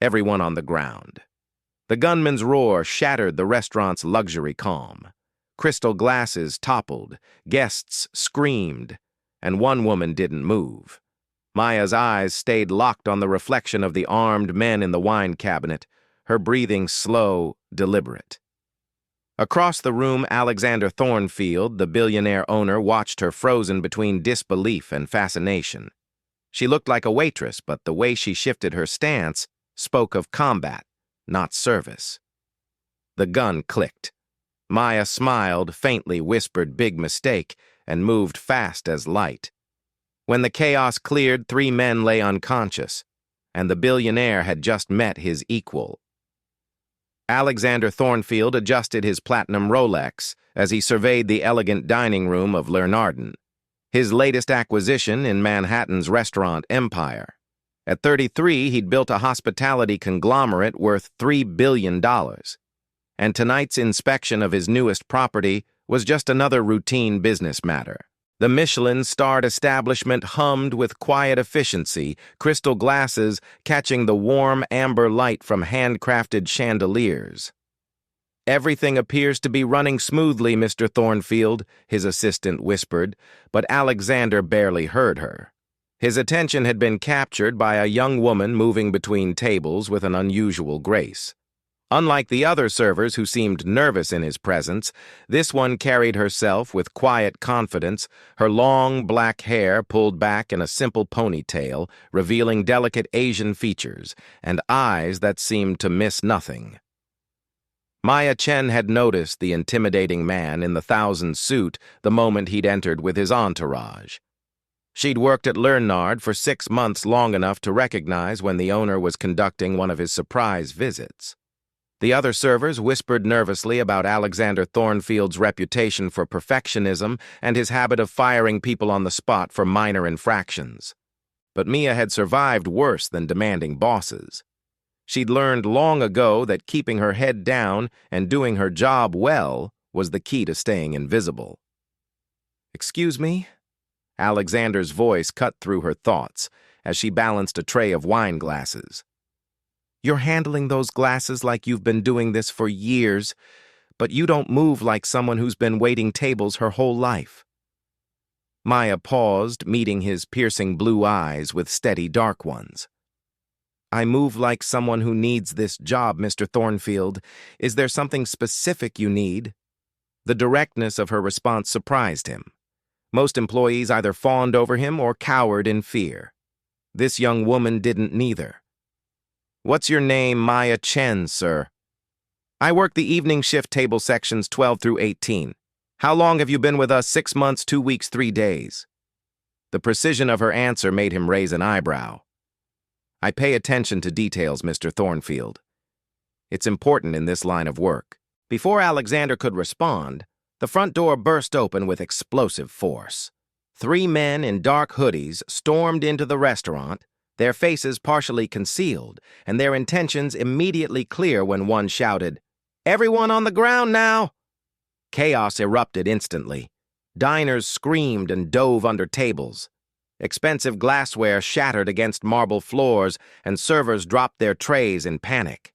everyone on the ground. The gunman's roar shattered the restaurant's luxury calm. Crystal glasses toppled, guests screamed, and one woman didn't move. Maya's eyes stayed locked on the reflection of the armed men in the wine cabinet, her breathing slow, deliberate. Across the room, Alexander Thornfield, the billionaire owner, watched her frozen between disbelief and fascination. She looked like a waitress, but the way she shifted her stance spoke of combat, not service. The gun clicked. Maya smiled, faintly whispered "big mistake," and moved fast as light. When the chaos cleared, 3 men lay unconscious, and the billionaire had just met his equal. Alexander Thornfield adjusted his platinum Rolex as he surveyed the elegant dining room of Lernarden, his latest acquisition in Manhattan's restaurant empire. At 33, he'd built a hospitality conglomerate worth $3 billion, and tonight's inspection of his newest property was just another routine business matter. The Michelin-starred establishment hummed with quiet efficiency, crystal glasses catching the warm amber light from handcrafted chandeliers. "Everything appears to be running smoothly, Mr. Thornfield," his assistant whispered, but Alexander barely heard her. His attention had been captured by a young woman moving between tables with an unusual grace. Unlike the other servers who seemed nervous in his presence, this one carried herself with quiet confidence, her long black hair pulled back in a simple ponytail, revealing delicate Asian features, and eyes that seemed to miss nothing. Maya Chen had noticed the intimidating man in the thousand suit the moment he'd entered with his entourage. She'd worked at Lernard for 6 months, long enough to recognize when the owner was conducting one of his surprise visits. The other servers whispered nervously about Alexander Thornfield's reputation for perfectionism and his habit of firing people on the spot for minor infractions. But Mia had survived worse than demanding bosses. She'd learned long ago that keeping her head down and doing her job well was the key to staying invisible. "Excuse me?" Alexander's voice cut through her thoughts as she balanced a tray of wine glasses. "You're handling those glasses like you've been doing this for years, but you don't move like someone who's been waiting tables her whole life." Maya paused, meeting his piercing blue eyes with steady dark ones. "I move like someone who needs this job, Mr. Thornfield. Is there something specific you need?" The directness of her response surprised him. Most employees either fawned over him or cowered in fear. This young woman didn't neither. "What's your name?" "Maya Chen, sir." "I work the evening shift table sections 12 through 18. How long have you been with us?" "6 months, 2 weeks, 3 days. The precision of her answer made him raise an eyebrow. "I pay attention to details, Mr. Thornfield. It's important in this line of work." Before Alexander could respond, the front door burst open with explosive force. 3 men in dark hoodies stormed into the restaurant, their faces partially concealed, and their intentions immediately clear when one shouted, "Everyone on the ground now!" Chaos erupted instantly. Diners screamed and dove under tables. Expensive glassware shattered against marble floors, and servers dropped their trays in panic.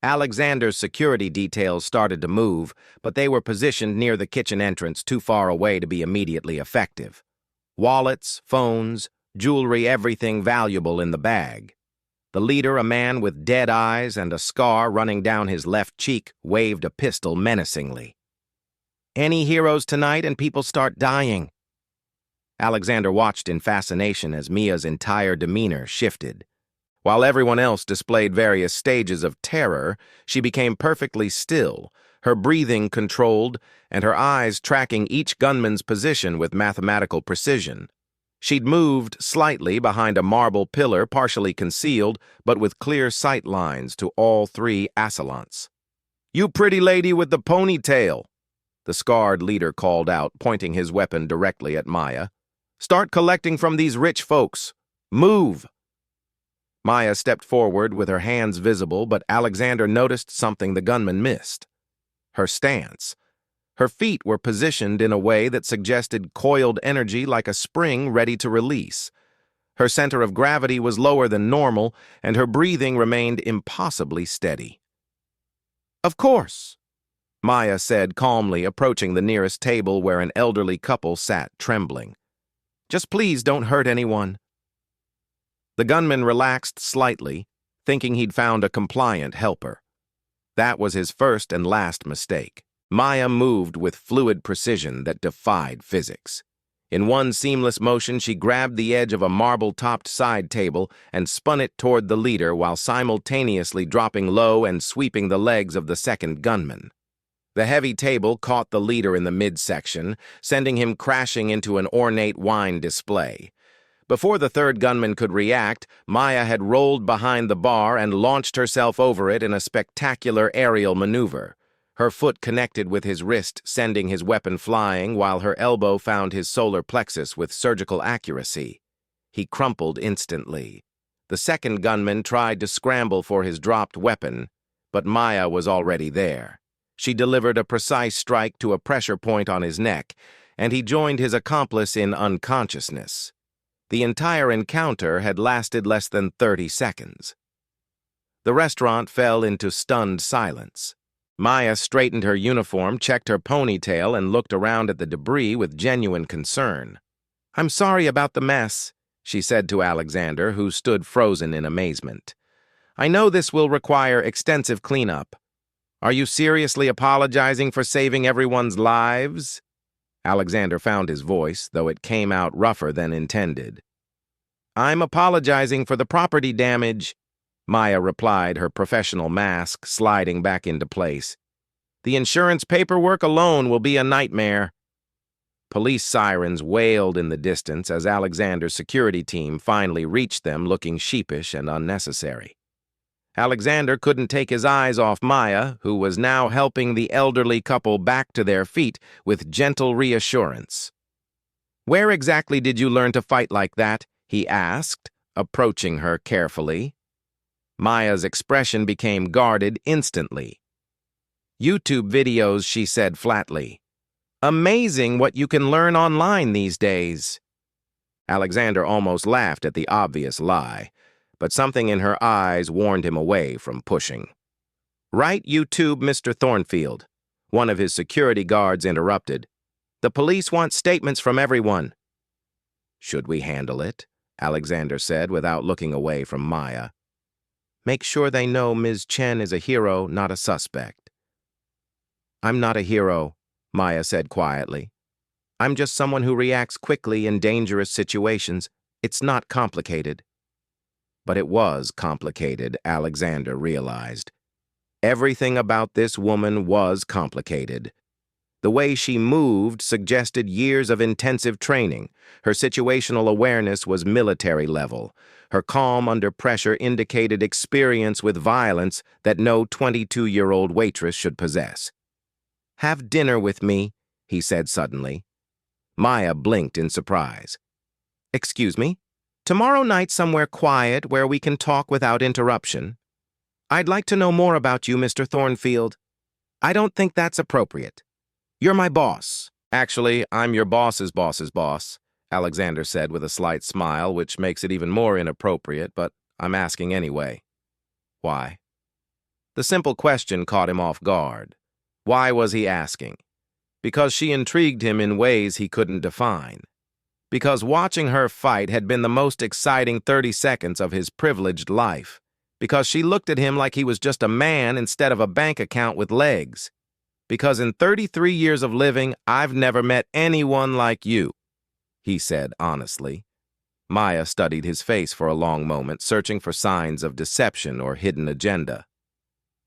Alexander's security details started to move, but they were positioned near the kitchen entrance, too far away to be immediately effective. Wallets, phones, jewelry, everything valuable in the bag. The leader, a man with dead eyes and a scar running down his left cheek, waved a pistol menacingly. "Any heroes tonight and people start dying." Alexander watched in fascination as Mia's entire demeanor shifted. While everyone else displayed various stages of terror, she became perfectly still, her breathing controlled and her eyes tracking each gunman's position with mathematical precision. She'd moved slightly behind a marble pillar, partially concealed, but with clear sight lines to all 3 assailants. "You pretty lady with the ponytail," the scarred leader called out, pointing his weapon directly at Maya. "Start collecting from these rich folks. Move!" Maya stepped forward with her hands visible, but Alexander noticed something the gunman missed. Her stance. Her feet were positioned in a way that suggested coiled energy like a spring ready to release. Her center of gravity was lower than normal, and her breathing remained impossibly steady. "Of course," Maya said calmly, approaching the nearest table where an elderly couple sat trembling. "Just please don't hurt anyone." The gunman relaxed slightly, thinking he'd found a compliant helper. That was his first and last mistake. Maya moved with fluid precision that defied physics. In one seamless motion, she grabbed the edge of a marble-topped side table and spun it toward the leader while simultaneously dropping low and sweeping the legs of the second gunman. The heavy table caught the leader in the midsection, sending him crashing into an ornate wine display. Before the third gunman could react, Maya had rolled behind the bar and launched herself over it in a spectacular aerial maneuver. Her foot connected with his wrist, sending his weapon flying, while her elbow found his solar plexus with surgical accuracy. He crumpled instantly. The second gunman tried to scramble for his dropped weapon, but Maya was already there. She delivered a precise strike to a pressure point on his neck, and he joined his accomplice in unconsciousness. The entire encounter had lasted less than 30 seconds. The restaurant fell into stunned silence. Maya straightened her uniform, checked her ponytail, and looked around at the debris with genuine concern. "I'm sorry about the mess," she said to Alexander, who stood frozen in amazement. "I know this will require extensive cleanup. Are you seriously apologizing for saving everyone's lives?" Alexander found his voice, though it came out rougher than intended. "I'm apologizing for the property damage," Maya replied, her professional mask sliding back into place. "The insurance paperwork alone will be a nightmare." Police sirens wailed in the distance as Alexander's security team finally reached them, looking sheepish and unnecessary. Alexander couldn't take his eyes off Maya, who was now helping the elderly couple back to their feet with gentle reassurance. "Where exactly did you learn to fight like that?" he asked, approaching her carefully. Maya's expression became guarded instantly. "YouTube videos," she said flatly. "Amazing what you can learn online these days." Alexander almost laughed at the obvious lie, but something in her eyes warned him away from pushing. "Right, YouTube, Mr. Thornfield," one of his security guards interrupted. "The police want statements from everyone." "Should we handle it?" Alexander said without looking away from Maya. "Make sure they know Ms. Chen is a hero, not a suspect." "I'm not a hero," Maya said quietly. "I'm just someone who reacts quickly in dangerous situations. It's not complicated." But it was complicated, Alexander realized. Everything about this woman was complicated. The way she moved suggested years of intensive training. Her situational awareness was military level. Her calm under pressure indicated experience with violence that no 22-year-old waitress should possess. "Have dinner with me," he said suddenly. Maya blinked in surprise. "Excuse me? Tomorrow night somewhere quiet where we can talk without interruption. I'd like to know more about you, Mr. Thornfield." "I don't think that's appropriate. You're my boss." "Actually, I'm your boss's boss's boss," Alexander said with a slight smile, which makes it even more inappropriate, but I'm asking anyway. "Why?" The simple question caught him off guard. Why was he asking? Because she intrigued him in ways he couldn't define. Because watching her fight had been the most exciting 30 seconds of his privileged life. Because she looked at him like he was just a man instead of a bank account with legs. Because in 33 years of living, I've never met anyone like you, he said honestly. Maya studied his face for a long moment, searching for signs of deception or hidden agenda.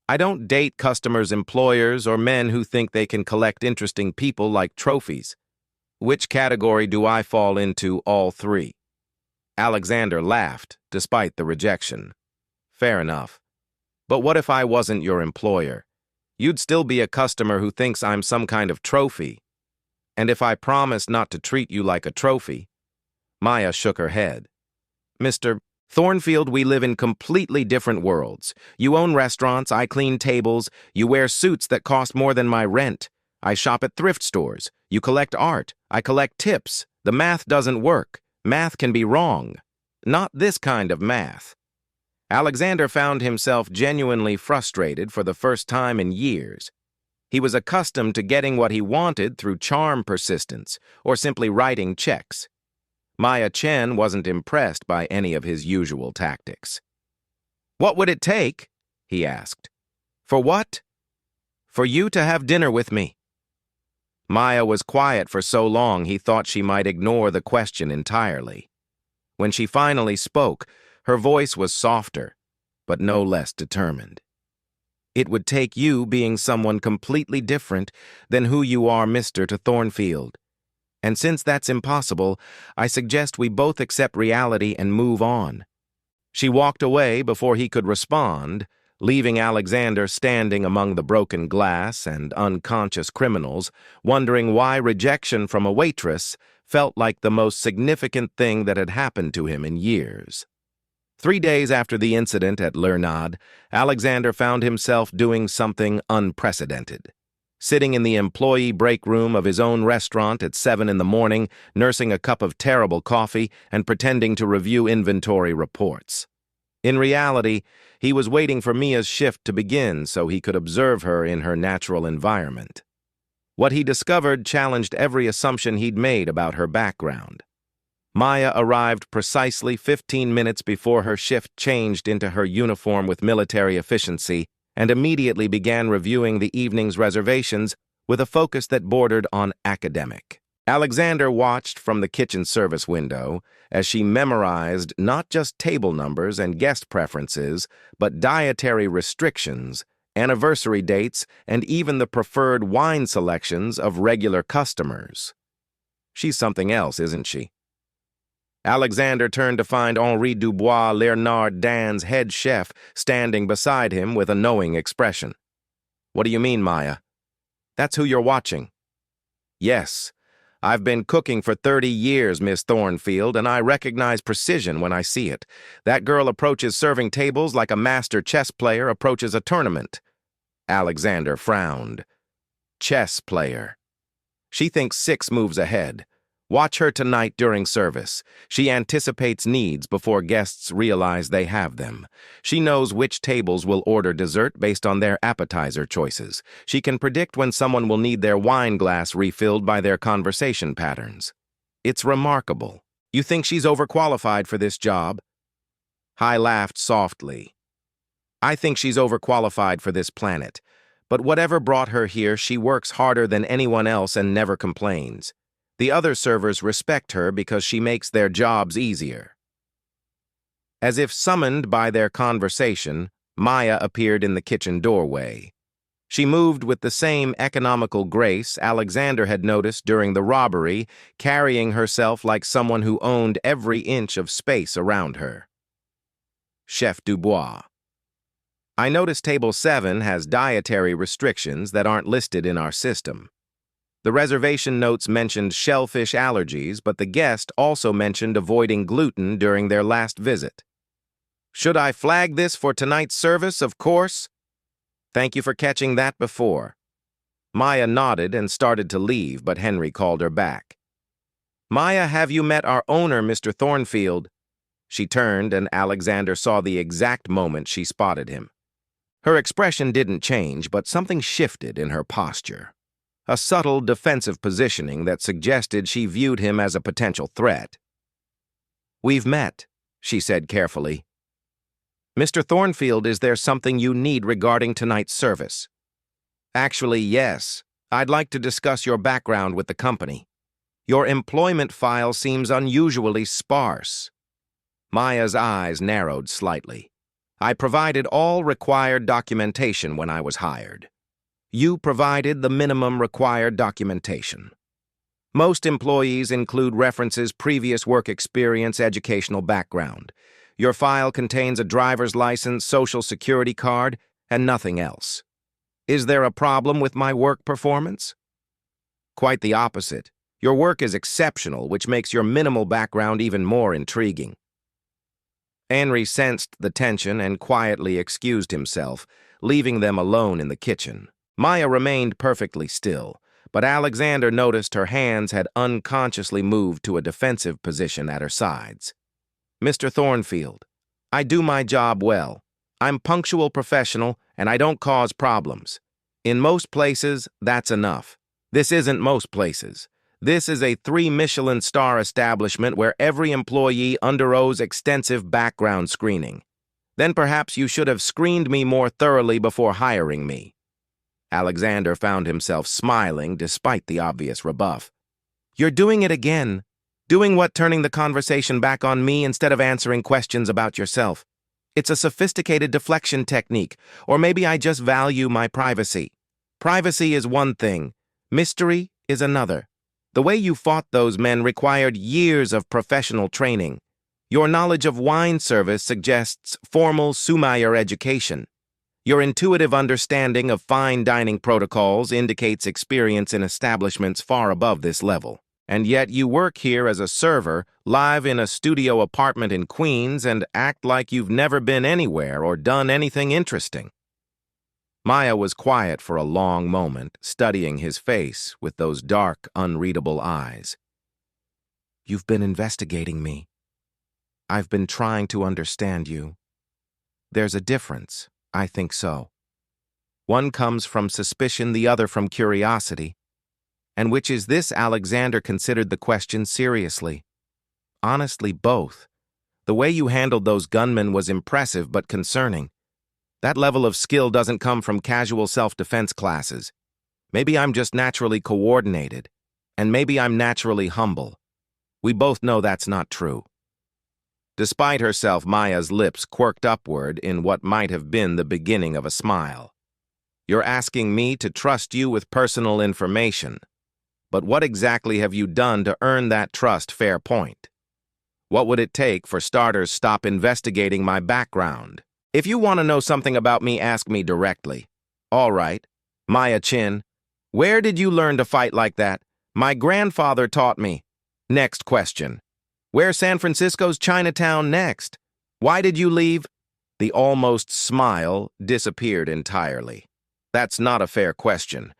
"I don't date customers' employers or men who think they can collect interesting people like trophies. Which category do I fall into? All three?" Alexander laughed, despite the rejection. "Fair enough. But what if I wasn't your employer? You'd still be a customer who thinks I'm some kind of trophy. And if I promise not to treat you like a trophy?" Maya shook her head. "Mr. Thornfield, we live in completely different worlds. You own restaurants, I clean tables, you wear suits that cost more than my rent. I shop at thrift stores. You collect art. I collect tips. The math doesn't work. Math can be wrong." Not this kind of math. Alexander found himself genuinely frustrated for the first time in years. He was accustomed to getting what he wanted through charm persistence or simply writing checks. Maya Chen wasn't impressed by any of his usual tactics. "What would it take?" he asked. "For what?" "For you to have dinner with me." Maya was quiet for so long he thought she might ignore the question entirely. When she finally spoke, her voice was softer, but no less determined. "It would take you being someone completely different than who you are, Mr. Thornfield. And since that's impossible, I suggest we both accept reality and move on." She walked away before he could respond, leaving Alexander standing among the broken glass and unconscious criminals, wondering why rejection from a waitress felt like the most significant thing that had happened to him in years. 3 days after the incident at Lernad, Alexander found himself doing something unprecedented. Sitting in the employee break room of his own restaurant at 7 in the morning, nursing a cup of terrible coffee and pretending to review inventory reports. In reality, he was waiting for Mia's shift to begin so he could observe her in her natural environment. What he discovered challenged every assumption he'd made about her background. Maya arrived precisely 15 minutes before her shift changed into her uniform with military efficiency and immediately began reviewing the evening's reservations with a focus that bordered on academic. Alexander watched from the kitchen service window as she memorized not just table numbers and guest preferences, but dietary restrictions, anniversary dates, and even the preferred wine selections of regular customers. She's something else, isn't she? Alexander turned to find Henri Dubois, Lernard Dan's head chef, standing beside him with a knowing expression. "What do you mean, Maya?" "That's who you're watching." "Yes. I've been cooking for 30 years, Miss Thornfield, and I recognize precision when I see it. That girl approaches serving tables like a master chess player approaches a tournament." Alexander frowned. "Chess player. She thinks 6 moves ahead. Watch her tonight during service. She anticipates needs before guests realize they have them. She knows which tables will order dessert based on their appetizer choices. She can predict when someone will need their wine glass refilled by their conversation patterns. It's remarkable. You think she's overqualified for this job?" Hai laughed softly. "I think she's overqualified for this planet. But whatever brought her here, she works harder than anyone else and never complains. The other servers respect her because she makes their jobs easier." As if summoned by their conversation, Maya appeared in the kitchen doorway. She moved with the same economical grace Alexander had noticed during the robbery, carrying herself like someone who owned every inch of space around her. Chef Dubois. "I noticed Table 7 has dietary restrictions that aren't listed in our system. The reservation notes mentioned shellfish allergies, but the guest also mentioned avoiding gluten during their last visit. Should I flag this for tonight's service, of course? Thank you for catching that before." Maya nodded and started to leave, but Henry called her back. "Maya, have you met our owner, Mr. Thornfield?" She turned, and Alexander saw the exact moment she spotted him. Her expression didn't change, but something shifted in her posture. A subtle defensive positioning that suggested she viewed him as a potential threat. "We've met," she said carefully. "Mr. Thornfield, is there something you need regarding tonight's service?" "Actually, yes. I'd like to discuss your background with the company. Your employment file seems unusually sparse." Maya's eyes narrowed slightly. "I provided all required documentation when I was hired." "You provided the minimum required documentation. Most employees include references, previous work experience, educational background. Your file contains a driver's license, social security card, and nothing else. Is there a problem with my work performance?" "Quite the opposite. Your work is exceptional, which makes your minimal background even more intriguing." Henry sensed the tension and quietly excused himself, leaving them alone in the kitchen. Maya remained perfectly still, but Alexander noticed her hands had unconsciously moved to a defensive position at her sides. Mr. Thornfield, I do my job well. I'm punctual professional and I don't cause problems. In most places, that's enough. This isn't most places. This is a 3 Michelin star establishment where every employee undergoes extensive background screening. Then perhaps you should have screened me more thoroughly before hiring me. Alexander found himself smiling despite the obvious rebuff. You're doing it again. Doing what, turning the conversation back on me instead of answering questions about yourself. It's a sophisticated deflection technique, or maybe I just value my privacy. Privacy is one thing. Mystery is another. The way you fought those men required years of professional training. Your knowledge of wine service suggests formal sommelier education. Your intuitive understanding of fine dining protocols indicates experience in establishments far above this level. And yet you work here as a server, live in a studio apartment in Queens, and act like you've never been anywhere or done anything interesting. Maya was quiet for a long moment, studying his face with those dark, unreadable eyes. You've been investigating me. I've been trying to understand you. There's a difference, I think so. One comes from suspicion, the other from curiosity. And which is this? Alexander considered the question seriously. Honestly, both. The way you handled those gunmen was impressive but concerning. That level of skill doesn't come from casual self-defense classes. Maybe I'm just naturally coordinated, and maybe I'm naturally humble. We both know that's not true. Despite herself, Maya's lips quirked upward in what might have been the beginning of a smile. You're asking me to trust you with personal information. But what exactly have you done to earn that trust? Fair point. What would it take? For starters, stop investigating my background. If you want to know something about me, ask me directly. All right. Maya Chin, where did you learn to fight like that? My grandfather taught me. Next question. Where's San Francisco's Chinatown next? Why did you leave? The almost smile disappeared entirely. That's not a fair question.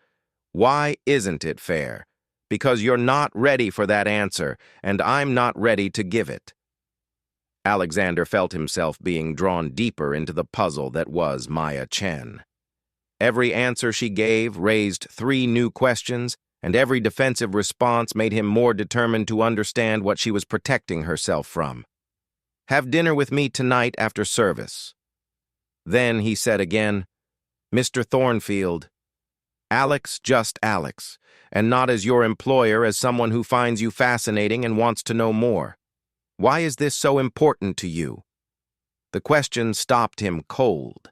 Why isn't it fair? Because you're not ready for that answer, and I'm not ready to give it. Alexander felt himself being drawn deeper into the puzzle that was Maya Chen. Every answer she gave raised 3 new questions, and every defensive response made him more determined to understand what she was protecting herself from. Have dinner with me tonight after service. Then he said again, Mr. Thornfield, Alex, just Alex, and not as your employer, as someone who finds you fascinating and wants to know more. Why is this so important to you? The question stopped him cold.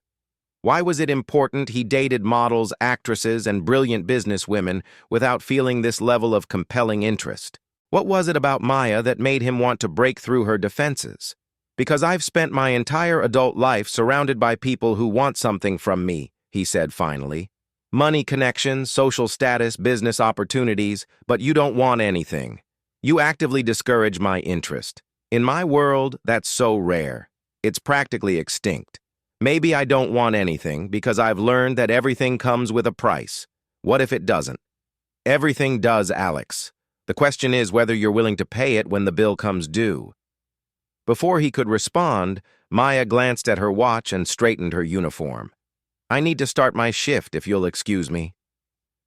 Why was it important he dated models, actresses, and brilliant businesswomen without feeling this level of compelling interest? What was it about Maya that made him want to break through her defenses? Because I've spent my entire adult life surrounded by people who want something from me, he said finally. Money, connections, social status, business opportunities, but you don't want anything. You actively discourage my interest. In my world, that's so rare. It's practically extinct. Maybe I don't want anything because I've learned that everything comes with a price. What if it doesn't? Everything does, Alex. The question is whether you're willing to pay it when the bill comes due. Before he could respond, Maya glanced at her watch and straightened her uniform. I need to start my shift, if you'll excuse me.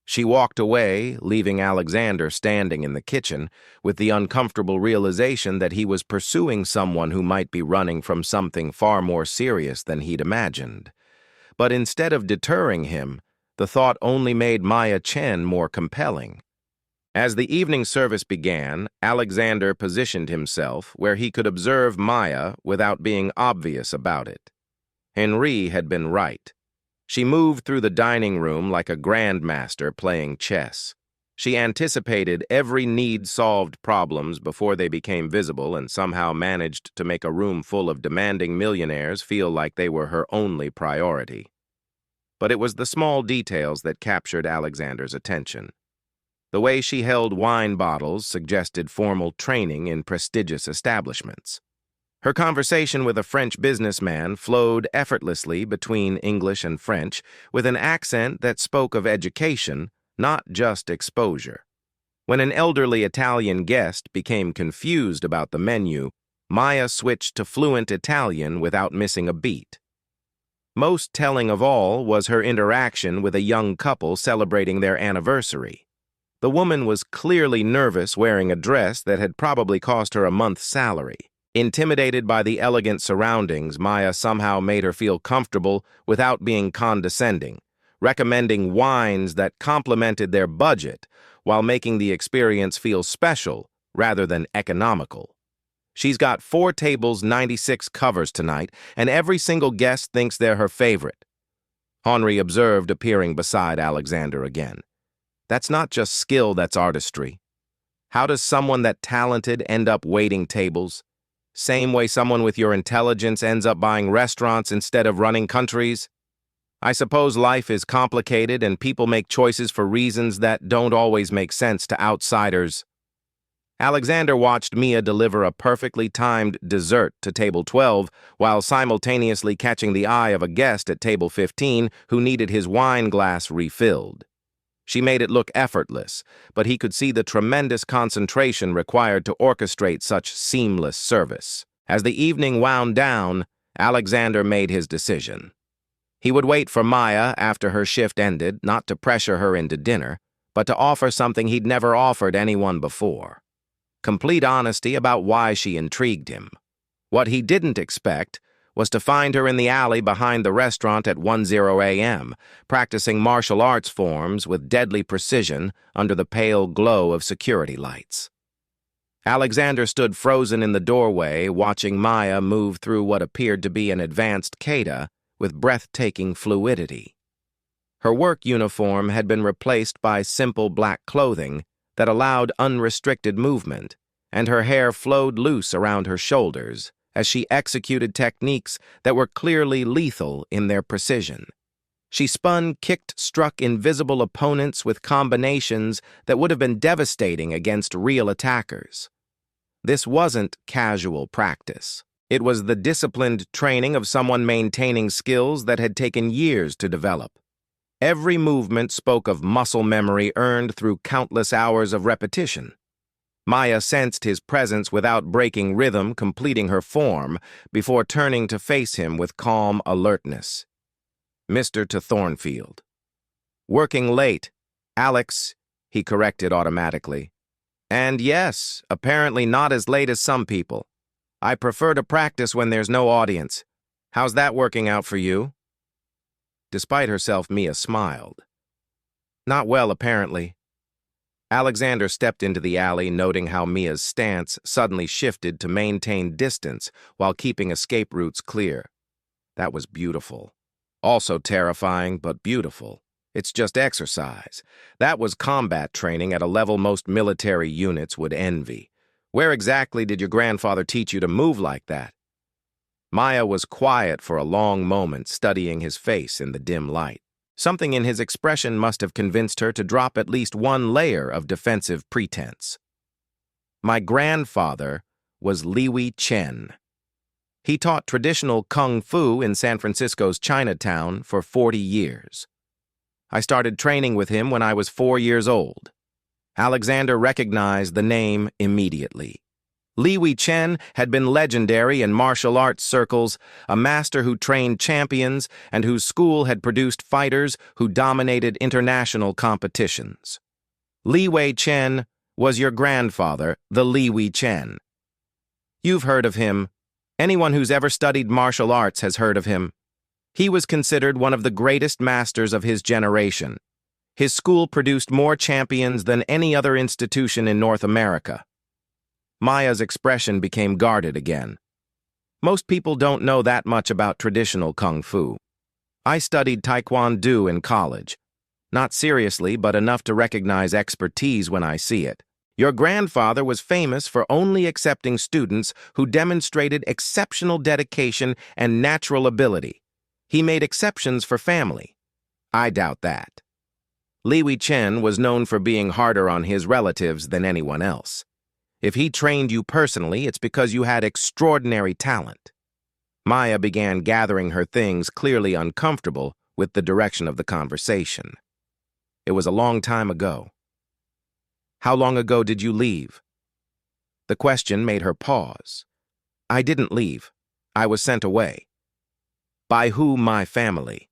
She walked away, leaving Alexander standing in the kitchen with the uncomfortable realization that he was pursuing someone who might be running from something far more serious than he'd imagined. But instead of deterring him, the thought only made Maya Chen more compelling. As the evening service began, Alexander positioned himself where he could observe Maya without being obvious about it. Henri had been right. She moved through the dining room like a grandmaster playing chess. She anticipated every need-solved problems before they became visible and somehow managed to make a room full of demanding millionaires feel like they were her only priority. But it was the small details that captured Alexander's attention. The way she held wine bottles suggested formal training in prestigious establishments. Her conversation with a French businessman flowed effortlessly between English and French with an accent that spoke of education, not just exposure. When an elderly Italian guest became confused about the menu, Maya switched to fluent Italian without missing a beat. Most telling of all was her interaction with a young couple celebrating their anniversary. The woman was clearly nervous, wearing a dress that had probably cost her a month's salary. Intimidated by the elegant surroundings, Maya somehow made her feel comfortable without being condescending, recommending wines that complemented their budget while making the experience feel special rather than economical. She's got 4 tables, 96 covers tonight, and every single guest thinks they're her favorite, Henri observed, appearing beside Alexander again. That's not just skill, that's artistry. How does someone that talented end up waiting tables? Same way someone with your intelligence ends up buying restaurants instead of running countries? I suppose life is complicated and people make choices for reasons that don't always make sense to outsiders. Alexander watched Mia deliver a perfectly timed dessert to table 12 while simultaneously catching the eye of a guest at table 15 who needed his wine glass refilled. She made it look effortless, but he could see the tremendous concentration required to orchestrate such seamless service. As the evening wound down, Alexander made his decision. He would wait for Maya after her shift ended, not to pressure her into dinner, but to offer something he'd never offered anyone before. Complete honesty about why she intrigued him. What he didn't expect was to find her in the alley behind the restaurant at 1:00 a.m., practicing martial arts forms with deadly precision under the pale glow of security lights. Alexander stood frozen in the doorway, watching Maya move through what appeared to be an advanced kata with breathtaking fluidity. Her work uniform had been replaced by simple black clothing that allowed unrestricted movement, and her hair flowed loose around her shoulders as she executed techniques that were clearly lethal in their precision. She spun, kicked, struck invisible opponents with combinations that would have been devastating against real attackers. This wasn't casual practice. It was the disciplined training of someone maintaining skills that had taken years to develop. Every movement spoke of muscle memory earned through countless hours of repetition. Maya sensed his presence without breaking rhythm, completing her form before turning to face him with calm alertness. Mr. to Thornfield. Working late. Alex, he corrected automatically. And yes, apparently not as late as some people. I prefer to practice when there's no audience. How's that working out for you? Despite herself, Mia smiled. Not well, apparently. Alexander stepped into the alley, noting how Mia's stance suddenly shifted to maintain distance while keeping escape routes clear. That was beautiful. Also terrifying, but beautiful. It's just exercise. That was combat training at a level most military units would envy. Where exactly did your grandfather teach you to move like that? Maya was quiet for a long moment, studying his face in the dim light. Something in his expression must have convinced her to drop at least one layer of defensive pretense. My grandfather was Liwi Chen. He taught traditional kung fu in San Francisco's Chinatown for 40 years. I started training with him when I was 4 years old. Alexander recognized the name immediately. Liwi Chen had been legendary in martial arts circles, a master who trained champions and whose school had produced fighters who dominated international competitions. Liwi Chen was your grandfather, the Liwi Chen. You've heard of him. Anyone who's ever studied martial arts has heard of him. He was considered one of the greatest masters of his generation. His school produced more champions than any other institution in North America. Maya's expression became guarded again. Most people don't know that much about traditional kung fu. I studied taekwondo in college. Not seriously, but enough to recognize expertise when I see it. Your grandfather was famous for only accepting students who demonstrated exceptional dedication and natural ability. He made exceptions for family. I doubt that. Liwi Chen was known for being harder on his relatives than anyone else. If he trained you personally, it's because you had extraordinary talent. Maya began gathering her things, clearly uncomfortable with the direction of the conversation. It was a long time ago. How long ago did you leave? The question made her pause. I didn't leave. I was sent away. By who? My family.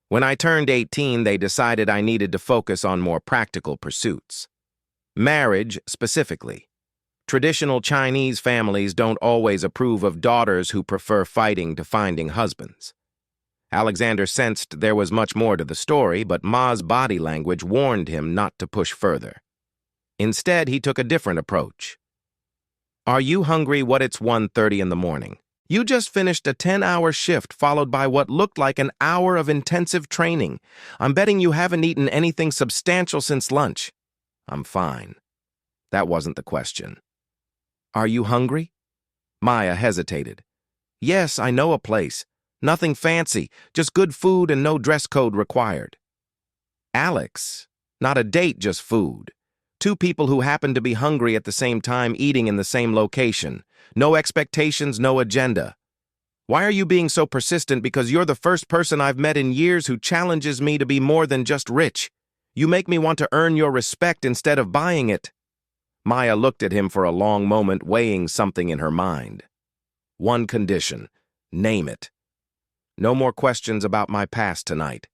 When I turned 18, they decided I needed to focus on more practical pursuits. Marriage, specifically. Traditional Chinese families don't always approve of daughters who prefer fighting to finding husbands. Alexander sensed there was much more to the story, but Ma's body language warned him not to push further. Instead, he took a different approach. Are you hungry? It's 1:30 in the morning. You just finished a 10-hour shift followed by what looked like an hour of intensive training. I'm betting you haven't eaten anything substantial since lunch. I'm fine. That wasn't the question. Are you hungry? Maya hesitated. Yes, I know a place. Nothing fancy, just good food and no dress code required. Alex, not a date, just food. Two people who happen to be hungry at the same time eating in the same location. No expectations, no agenda. Why are you being so persistent? Because you're the first person I've met in years who challenges me to be more than just rich. You make me want to earn your respect instead of buying it. Maya looked at him for a long moment, weighing something in her mind. One condition. Name it. No more questions about my past tonight.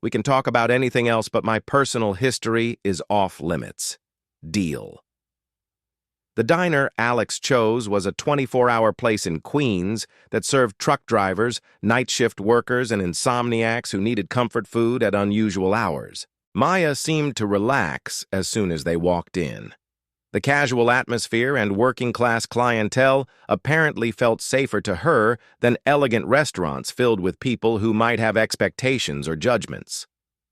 We can talk about anything else, but my personal history is off limits. Deal. The diner Alex chose was a 24-hour place in Queens that served truck drivers, night shift workers, and insomniacs who needed comfort food at unusual hours. Maya seemed to relax as soon as they walked in. The casual atmosphere and working-class clientele apparently felt safer to her than elegant restaurants filled with people who might have expectations or judgments.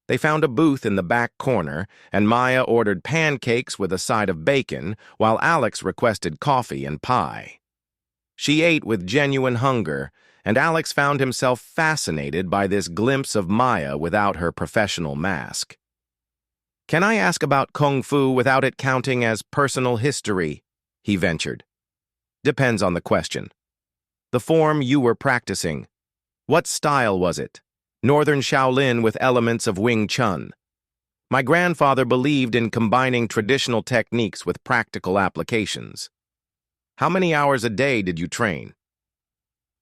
They found a booth in the back corner, and Maya ordered pancakes with a side of bacon, while Alex requested coffee and pie. She ate with genuine hunger, and Alex found himself fascinated by this glimpse of Maya without her professional mask. Can I ask about Kung Fu without it counting as personal history? He ventured. Depends on the question. The form you were practicing. What style was it? Northern Shaolin with elements of Wing Chun. My grandfather believed in combining traditional techniques with practical applications. How many hours a day did you train?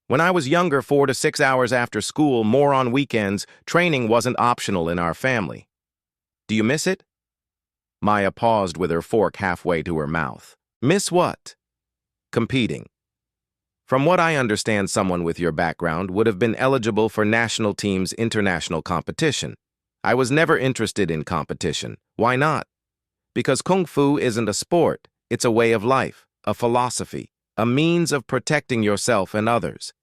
When I was younger, 4 to 6 hours after school, more on weekends, training wasn't optional in our family. Do you miss it? Maya paused with her fork halfway to her mouth. Miss what? Competing. From what I understand, someone with your background would have been eligible for national team's international competition. I was never interested in competition. Why not? Because Kung Fu isn't a sport. It's a way of life, a philosophy, a means of protecting yourself and others.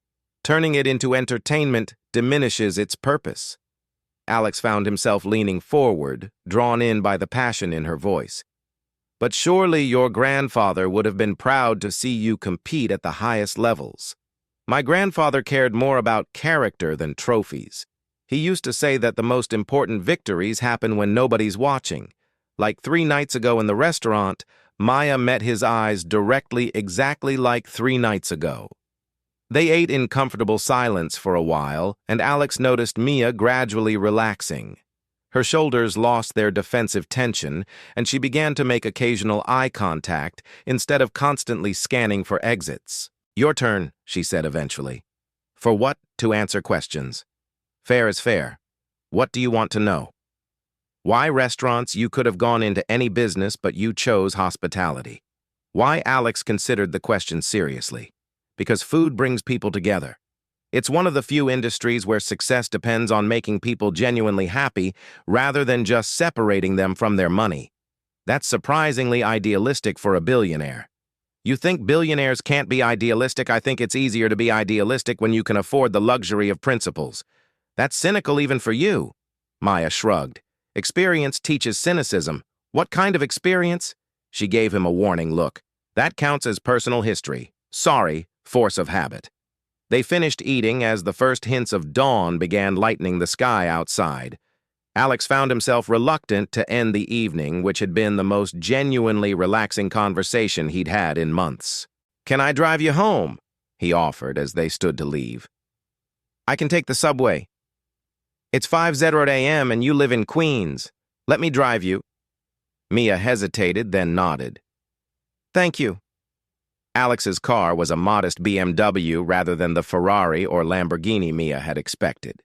Turning it into entertainment diminishes its purpose. Alex found himself leaning forward, drawn in by the passion in her voice. But surely your grandfather would have been proud to see you compete at the highest levels. My grandfather cared more about character than trophies. He used to say that the most important victories happen when nobody's watching. Like 3 nights ago in the restaurant, Maya met his eyes directly exactly like 3 nights ago. They ate in comfortable silence for a while, and Alex noticed Mia gradually relaxing. Her shoulders lost their defensive tension, and she began to make occasional eye contact instead of constantly scanning for exits. Your turn, she said eventually. For what? To answer questions. Fair is fair. What do you want to know? Why restaurants? You could have gone into any business, but you chose hospitality. Why? Alex considered the question seriously. Because food brings people together. It's one of the few industries where success depends on making people genuinely happy rather than just separating them from their money. That's surprisingly idealistic for a billionaire. You think billionaires can't be idealistic? I think it's easier to be idealistic when you can afford the luxury of principles. That's cynical even for you. Maya shrugged. Experience teaches cynicism. What kind of experience? She gave him a warning look. That counts as personal history. Sorry, force of habit. They finished eating as the first hints of dawn began lightening the sky outside. Alex found himself reluctant to end the evening, which had been the most genuinely relaxing conversation he'd had in months. Can I drive you home? He offered as they stood to leave. I can take the subway. It's 5:00 a.m. and you live in Queens. Let me drive you. Mia hesitated, then nodded. Thank you. Alex's car was a modest BMW rather than the Ferrari or Lamborghini Mia had expected.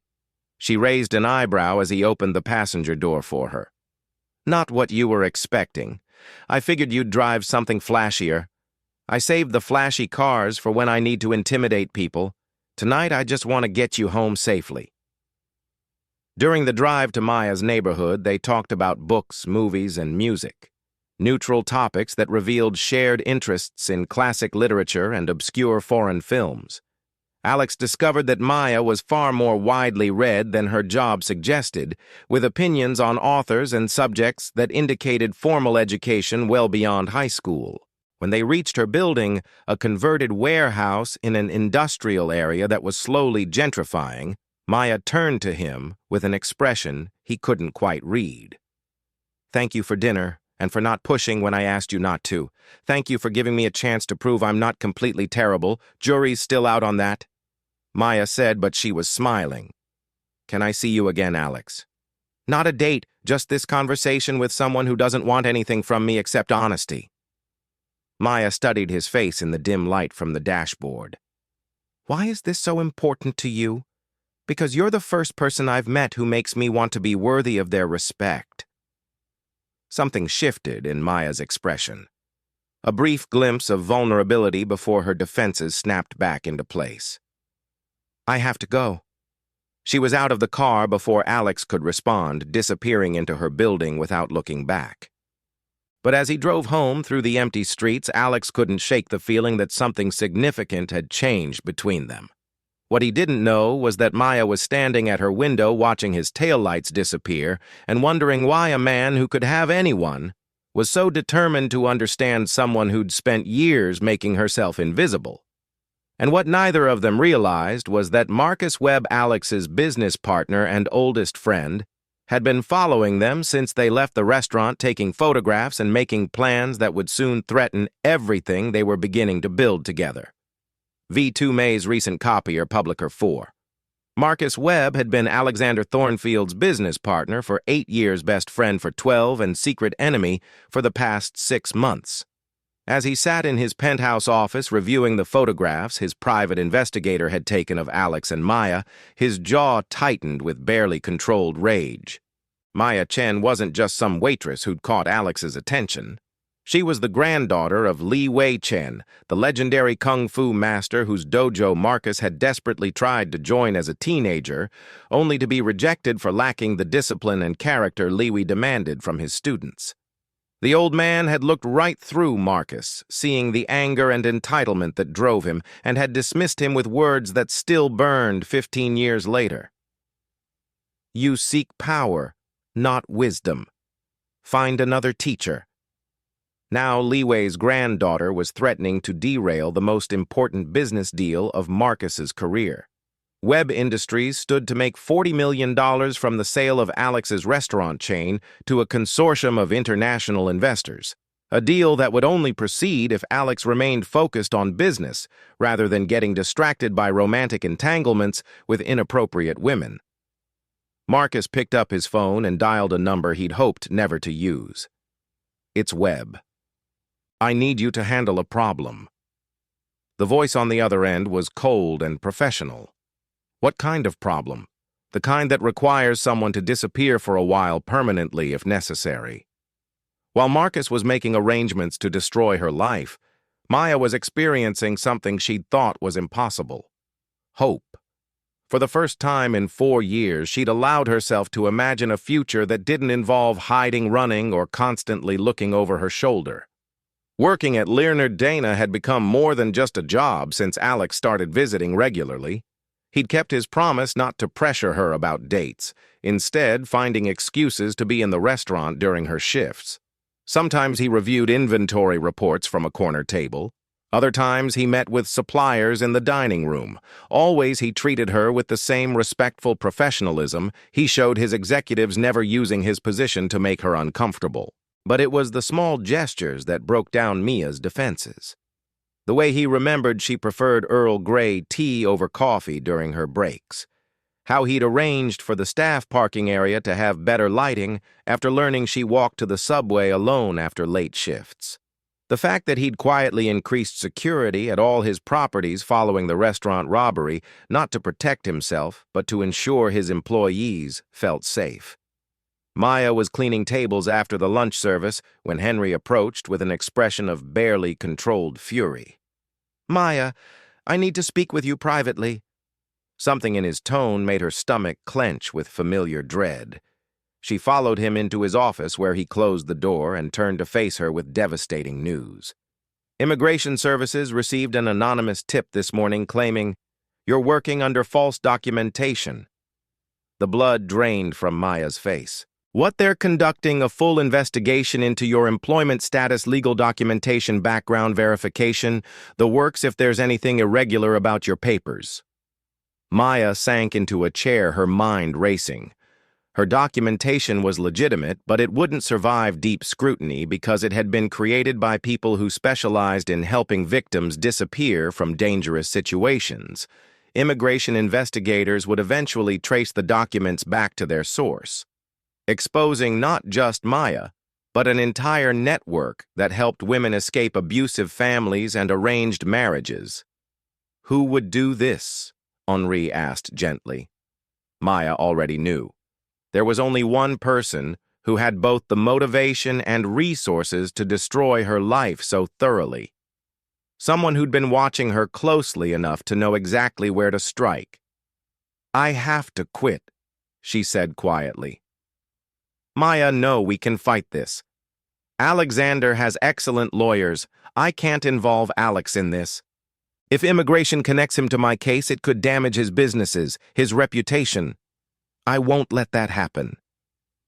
She raised an eyebrow as he opened the passenger door for her. "Not what you were expecting. I figured you'd drive something flashier. I saved the flashy cars for when I need to intimidate people. Tonight I just want to get you home safely." During the drive to Maya's neighborhood, they talked about books, movies, and music. Neutral topics that revealed shared interests in classic literature and obscure foreign films. Alex discovered that Maya was far more widely read than her job suggested, with opinions on authors and subjects that indicated formal education well beyond high school. When they reached her building, a converted warehouse in an industrial area that was slowly gentrifying, Maya turned to him with an expression he couldn't quite read. "Thank you for dinner, and for not pushing when I asked you not to. Thank you for giving me a chance to prove I'm not completely terrible. Jury's still out on that," Maya said, but she was smiling. "Can I see you again, Alex?" "Not a date, just this conversation with someone who doesn't want anything from me except honesty." Maya studied his face in the dim light from the dashboard. "Why is this so important to you?" "Because you're the first person I've met who makes me want to be worthy of their respect." Something shifted in Maya's expression. A brief glimpse of vulnerability before her defenses snapped back into place. "I have to go." She was out of the car before Alex could respond, disappearing into her building without looking back. But as he drove home through the empty streets, Alex couldn't shake the feeling that something significant had changed between them. What he didn't know was that Maya was standing at her window watching his taillights disappear and wondering why a man who could have anyone was so determined to understand someone who'd spent years making herself invisible. And what neither of them realized was that Marcus Webb, Alex's business partner and oldest friend, had been following them since they left the restaurant, taking photographs and making plans that would soon threaten everything they were beginning to build together. V2 May's recent copier, Publicker 4. Marcus Webb had been Alexander Thornfield's business partner for 8 years, best friend for 12, and secret enemy for the past 6 months. As he sat in his penthouse office reviewing the photographs his private investigator had taken of Alex and Maya, his jaw tightened with barely controlled rage. Maya Chen wasn't just some waitress who'd caught Alex's attention. She was the granddaughter of Li Wei Chen, the legendary kung fu master whose dojo Marcus had desperately tried to join as a teenager, only to be rejected for lacking the discipline and character Li Wei demanded from his students. The old man had looked right through Marcus, seeing the anger and entitlement that drove him, and had dismissed him with words that still burned 15 years later. "You seek power, not wisdom. Find another teacher." Now Li Wei's granddaughter was threatening to derail the most important business deal of Marcus's career. Webb Industries stood to make $40 million from the sale of Alex's restaurant chain to a consortium of international investors, a deal that would only proceed if Alex remained focused on business rather than getting distracted by romantic entanglements with inappropriate women. Marcus picked up his phone and dialed a number he'd hoped never to use. "It's Webb. I need you to handle a problem." The voice on the other end was cold and professional. "What kind of problem?" "The kind that requires someone to disappear for a while permanently if necessary." While Marcus was making arrangements to destroy her life, Maya was experiencing something she'd thought was impossible: hope. For the first time in 4 years, she'd allowed herself to imagine a future that didn't involve hiding, running, or constantly looking over her shoulder. Working at Leonard Dana had become more than just a job since Alex started visiting regularly. He'd kept his promise not to pressure her about dates, instead finding excuses to be in the restaurant during her shifts. Sometimes he reviewed inventory reports from a corner table. Other times he met with suppliers in the dining room. Always he treated her with the same respectful professionalism he showed his executives, never using his position to make her uncomfortable. But it was the small gestures that broke down Mia's defenses. The way he remembered she preferred Earl Grey tea over coffee during her breaks. How he'd arranged for the staff parking area to have better lighting after learning she walked to the subway alone after late shifts. The fact that he'd quietly increased security at all his properties following the restaurant robbery, not to protect himself, but to ensure his employees felt safe. Maya was cleaning tables after the lunch service when Henry approached with an expression of barely controlled fury. "Maya, I need to speak with you privately." Something in his tone made her stomach clench with familiar dread. She followed him into his office where he closed the door and turned to face her with devastating news. Immigration Services received an anonymous tip this morning claiming, "You're working under false documentation." The blood drained from Maya's face. "What, they're conducting a full investigation into your employment status, legal documentation, background verification, the works if there's anything irregular about your papers." Maya sank into a chair, her mind racing. Her documentation was legitimate, but it wouldn't survive deep scrutiny because it had been created by people who specialized in helping victims disappear from dangerous situations. Immigration investigators would eventually trace the documents back to their source, exposing not just Maya, but an entire network that helped women escape abusive families and arranged marriages. "Who would do this?" Henri asked gently. Maya already knew. There was only one person who had both the motivation and resources to destroy her life so thoroughly. Someone who'd been watching her closely enough to know exactly where to strike. "I have to quit," she said quietly. "Maya, no, we can fight this. Alexander has excellent lawyers. I can't involve Alex in this. If immigration connects him to my case, it could damage his businesses, his reputation. I won't let that happen."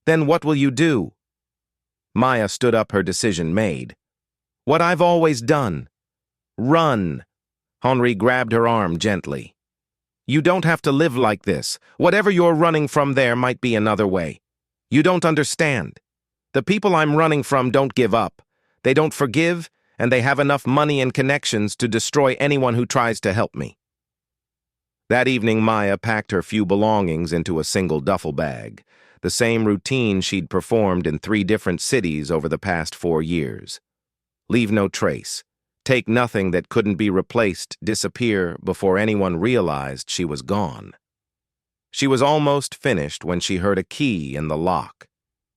"Then what will you do?" Maya stood up, her decision made. "What I've always done. Run." Henri grabbed her arm gently. "You don't have to live like this. Whatever you're running from, there might be another way. You don't understand. The people I'm running from don't give up. They don't forgive, and they have enough money and connections to destroy anyone who tries to help me." That evening, Maya packed her few belongings into a single duffel bag, the same routine she'd performed in 3 different cities over the past 4 years. Leave no trace. Take nothing that couldn't be replaced, disappear before anyone realized she was gone. She was almost finished when she heard a key in the lock.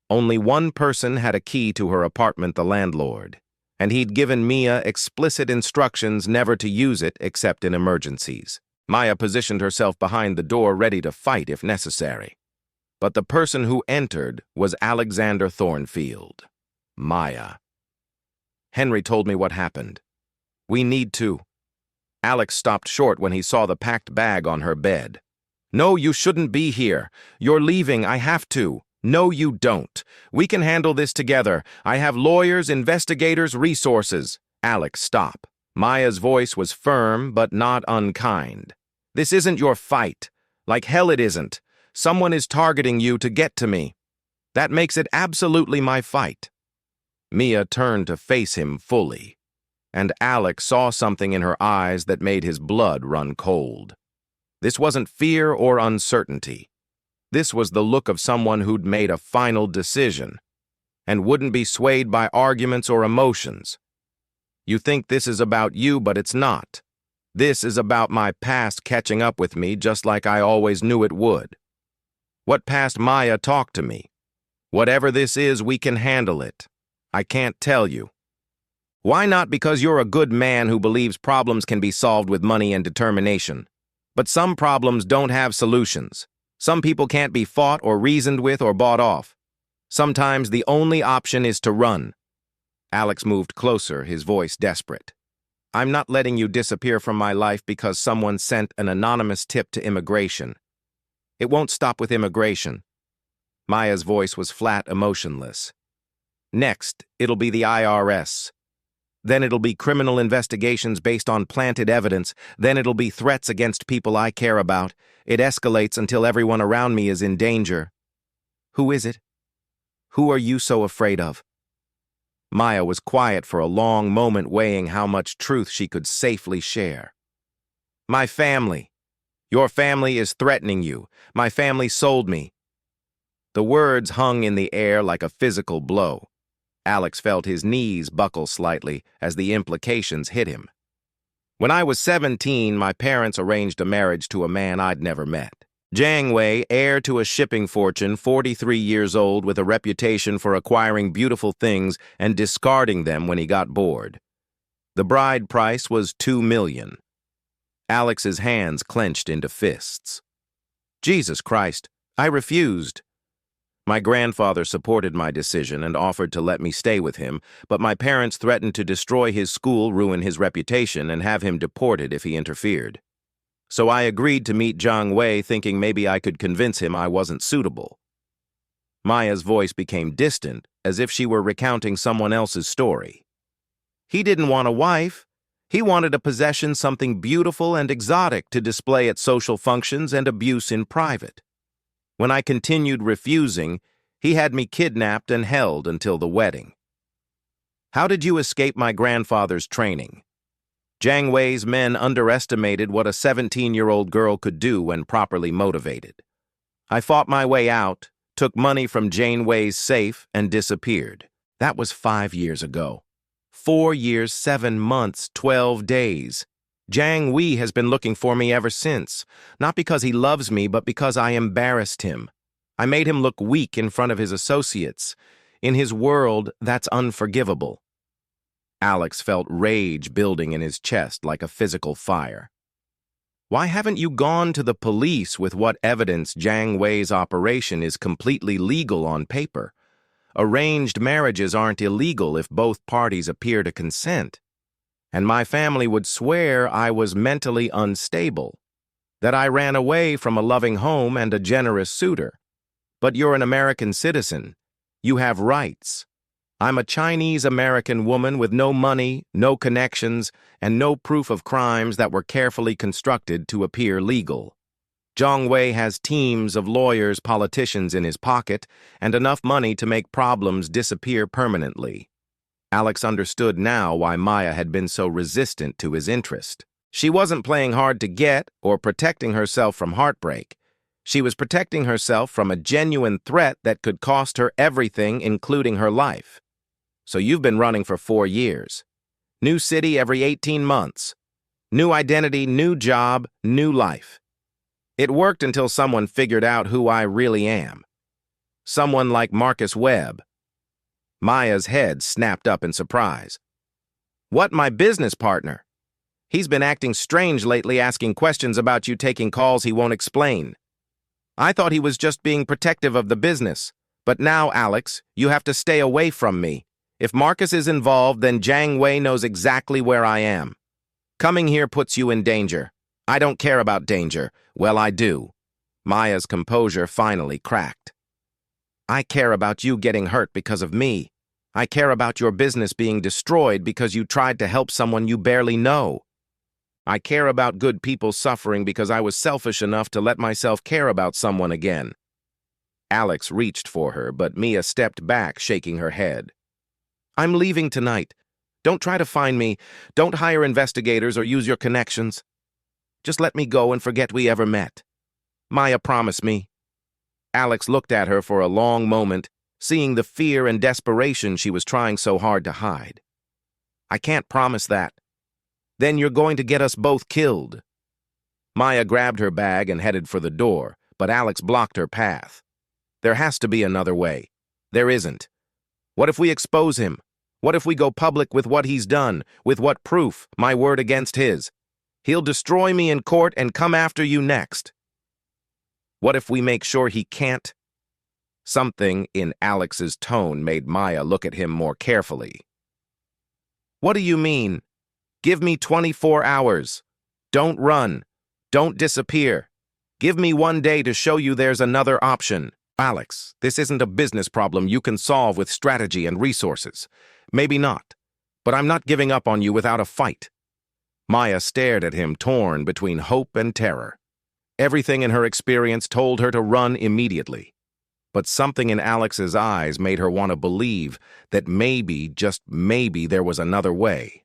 Only one person had a key to her apartment, the landlord, and he'd given Mia explicit instructions never to use it except in emergencies. Maya positioned herself behind the door, ready to fight if necessary. But the person who entered was Alexander Thornfield. Maya. "Henry told me what happened. We need to." Alex stopped short when he saw the packed bag on her bed. "No, you shouldn't be here. You're leaving. I have to." "No, you don't. We can handle this together. I have lawyers, investigators, resources." "Alex, stop." Maya's voice was firm but not unkind. "This isn't your fight. Like hell it isn't. Someone is targeting you to get to me. That makes it absolutely my fight." Mia turned to face him fully, and Alex saw something in her eyes that made his blood run cold. This wasn't fear or uncertainty. This was the look of someone who'd made a final decision and wouldn't be swayed by arguments or emotions. "You think this is about you, but it's not. This is about my past catching up with me just like I always knew it would. What past, Maya? Talk to me. Whatever this is, we can handle it. I can't tell you. Why not? Because you're a good man who believes problems can be solved with money and determination. But some problems don't have solutions. Some people can't be fought or reasoned with or bought off. Sometimes the only option is to run." Alex moved closer, his voice desperate. "I'm not letting you disappear from my life because someone sent an anonymous tip to immigration. It won't stop with immigration." Maya's voice was flat, emotionless. "Next, it'll be the IRS. Then it'll be criminal investigations based on planted evidence. Then it'll be threats against people I care about. It escalates until everyone around me is in danger." "Who is it? Who are you so afraid of?" Maya was quiet for a long moment, weighing how much truth she could safely share. "My family. Your family is threatening you. My family sold me." The words hung in the air like a physical blow. Alex felt his knees buckle slightly as the implications hit him. When I was 17, my parents arranged a marriage to a man I'd never met. Jiang Wei, heir to a shipping fortune, 43 years old with a reputation for acquiring beautiful things and discarding them when he got bored. The bride price was $2 million. Alex's hands clenched into fists. Jesus Christ, I refused. My grandfather supported my decision and offered to let me stay with him, but my parents threatened to destroy his school, ruin his reputation, and have him deported if he interfered. So I agreed to meet Jiang Wei, thinking maybe I could convince him I wasn't suitable. Maya's voice became distant, as if she were recounting someone else's story. He didn't want a wife. He wanted a possession, something beautiful and exotic to display at social functions and abuse in private. When I continued refusing, he had me kidnapped and held until the wedding. How did you escape my grandfather's training? Jiang Wei's men underestimated what a 17-year-old girl could do when properly motivated. I fought my way out, took money from Jiang Wei's safe, and disappeared. That was 5 years ago. 4 years, 7 months, 12 days. Jiang Wei has been looking for me ever since, not because he loves me, but because I embarrassed him. I made him look weak in front of his associates. In his world, that's unforgivable. Alex felt rage building in his chest like a physical fire. Why haven't you gone to the police with what evidence Jiang Wei's operation is completely legal on paper? Arranged marriages aren't illegal if both parties appear to consent. And my family would swear I was mentally unstable, that I ran away from a loving home and a generous suitor. But you're an American citizen. You have rights. I'm a Chinese-American woman with no money, no connections, and no proof of crimes that were carefully constructed to appear legal. Jiang Wei has teams of lawyers, politicians in his pocket, and enough money to make problems disappear permanently. Alex understood now why Maya had been so resistant to his interest. She wasn't playing hard to get or protecting herself from heartbreak. She was protecting herself from a genuine threat that could cost her everything, including her life. So you've been running for 4 years. New city every 18 months. New identity, new job, new life. It worked until someone figured out who I really am. Someone like Marcus Webb. Maya's head snapped up in surprise. What, my business partner? He's been acting strange lately, asking questions about you, taking calls he won't explain. I thought he was just being protective of the business. But now, Alex, you have to stay away from me. If Marcus is involved, then Jiang Wei knows exactly where I am. Coming here puts you in danger. I don't care about danger. Well, I do. Maya's composure finally cracked. I care about you getting hurt because of me. I care about your business being destroyed because you tried to help someone you barely know. I care about good people suffering because I was selfish enough to let myself care about someone again. Alex reached for her, but Mia stepped back, shaking her head. I'm leaving tonight. Don't try to find me. Don't hire investigators or use your connections. Just let me go and forget we ever met. Maya promised me. Alex looked at her for a long moment, seeing the fear and desperation she was trying so hard to hide. I can't promise that. Then you're going to get us both killed. Maya grabbed her bag and headed for the door, but Alex blocked her path. There has to be another way. There isn't. What if we expose him? What if we go public with what he's done? With what proof? My word against his. He'll destroy me in court and come after you next. What if we make sure he can't? Something in Alex's tone made Maya look at him more carefully. What do you mean? Give me 24 hours. Don't run. Don't disappear. Give me 1 day to show you there's another option. Alex, this isn't a business problem you can solve with strategy and resources. Maybe not, but I'm not giving up on you without a fight. Maya stared at him, torn between hope and terror. Everything in her experience told her to run immediately. But something in Alex's eyes made her want to believe that maybe, just maybe, there was another way.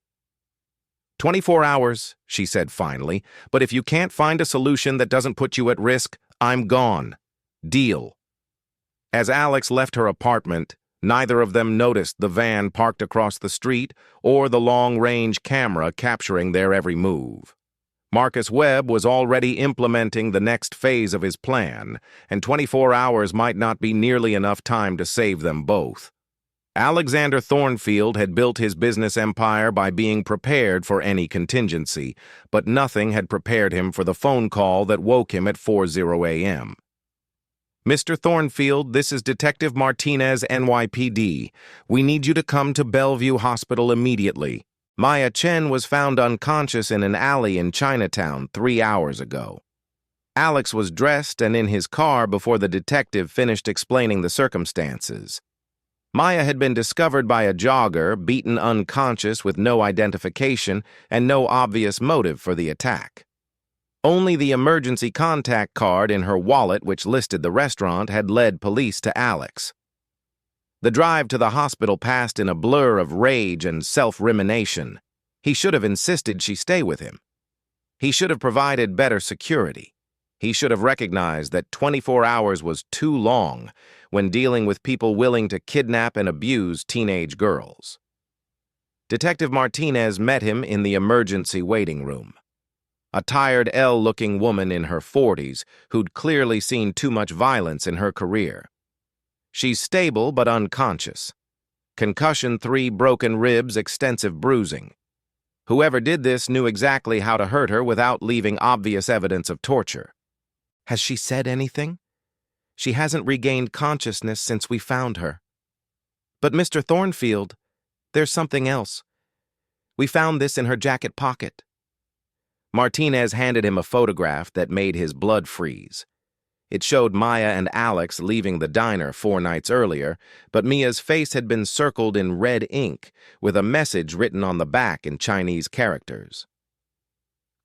24 hours, she said finally, but if you can't find a solution that doesn't put you at risk, I'm gone. Deal. As Alex left her apartment, Neither of them noticed the van parked across the street or the long-range camera capturing their every move. Marcus Webb was already implementing the next phase of his plan, and 24 hours might not be nearly enough time to save them both. Alexander Thornfield had built his business empire by being prepared for any contingency, but nothing had prepared him for the phone call that woke him at 4:00 a.m. "Mr. Thornfield, this is Detective Martinez, NYPD. We need you to come to Bellevue Hospital immediately. Maya Chen was found unconscious in an alley in Chinatown 3 hours ago." Alex was dressed and in his car before the detective finished explaining the circumstances. Maya had been discovered by a jogger, beaten unconscious with no identification and no obvious motive for the attack. Only the emergency contact card in her wallet, which listed the restaurant, had led police to Alex. The drive to the hospital passed in a blur of rage and self-recrimination. He should have insisted she stay with him. He should have provided better security. He should have recognized that 24 hours was too long when dealing with people willing to kidnap and abuse teenage girls. Detective Martinez met him in the emergency waiting room. A tired, ill-looking woman in her 40s who'd clearly seen too much violence in her career. She's stable but unconscious. Concussion, 3 broken ribs, extensive bruising. Whoever did this knew exactly how to hurt her without leaving obvious evidence of torture. "Has she said anything?" "She hasn't regained consciousness since we found her." "But Mr. Thornfield, there's something else. We found this in her jacket pocket." Martinez handed him a photograph that made his blood freeze. It showed Maya and Alex leaving the diner 4 nights earlier, but Mia's face had been circled in red ink with a message written on the back in Chinese characters.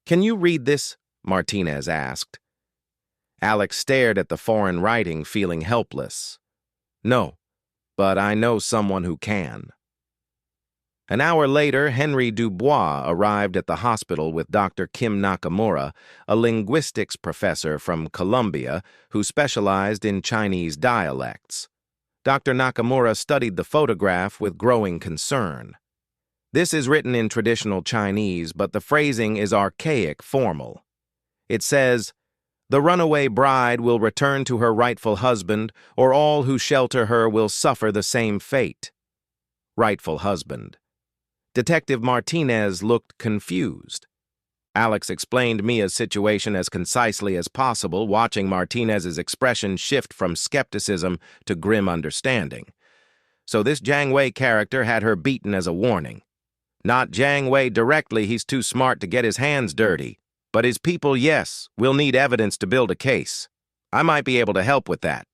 "Can you read this?" Martinez asked. Alex stared at the foreign writing, feeling helpless. "No, but I know someone who can." An hour later, Henry Dubois arrived at the hospital with Dr. Kim Nakamura, a linguistics professor from Columbia who specialized in Chinese dialects. Dr. Nakamura studied the photograph with growing concern. "This is written in traditional Chinese, but the phrasing is archaic, formal. It says, 'The runaway bride will return to her rightful husband, or all who shelter her will suffer the same fate.' Rightful husband." Detective Martinez looked confused. Alex explained Mia's situation as concisely as possible, watching Martinez's expression shift from skepticism to grim understanding. So this Jiang Wei character had her beaten as a warning. Not Jiang Wei directly, he's too smart to get his hands dirty. But his people, yes, we'll need evidence to build a case. I might be able to help with that.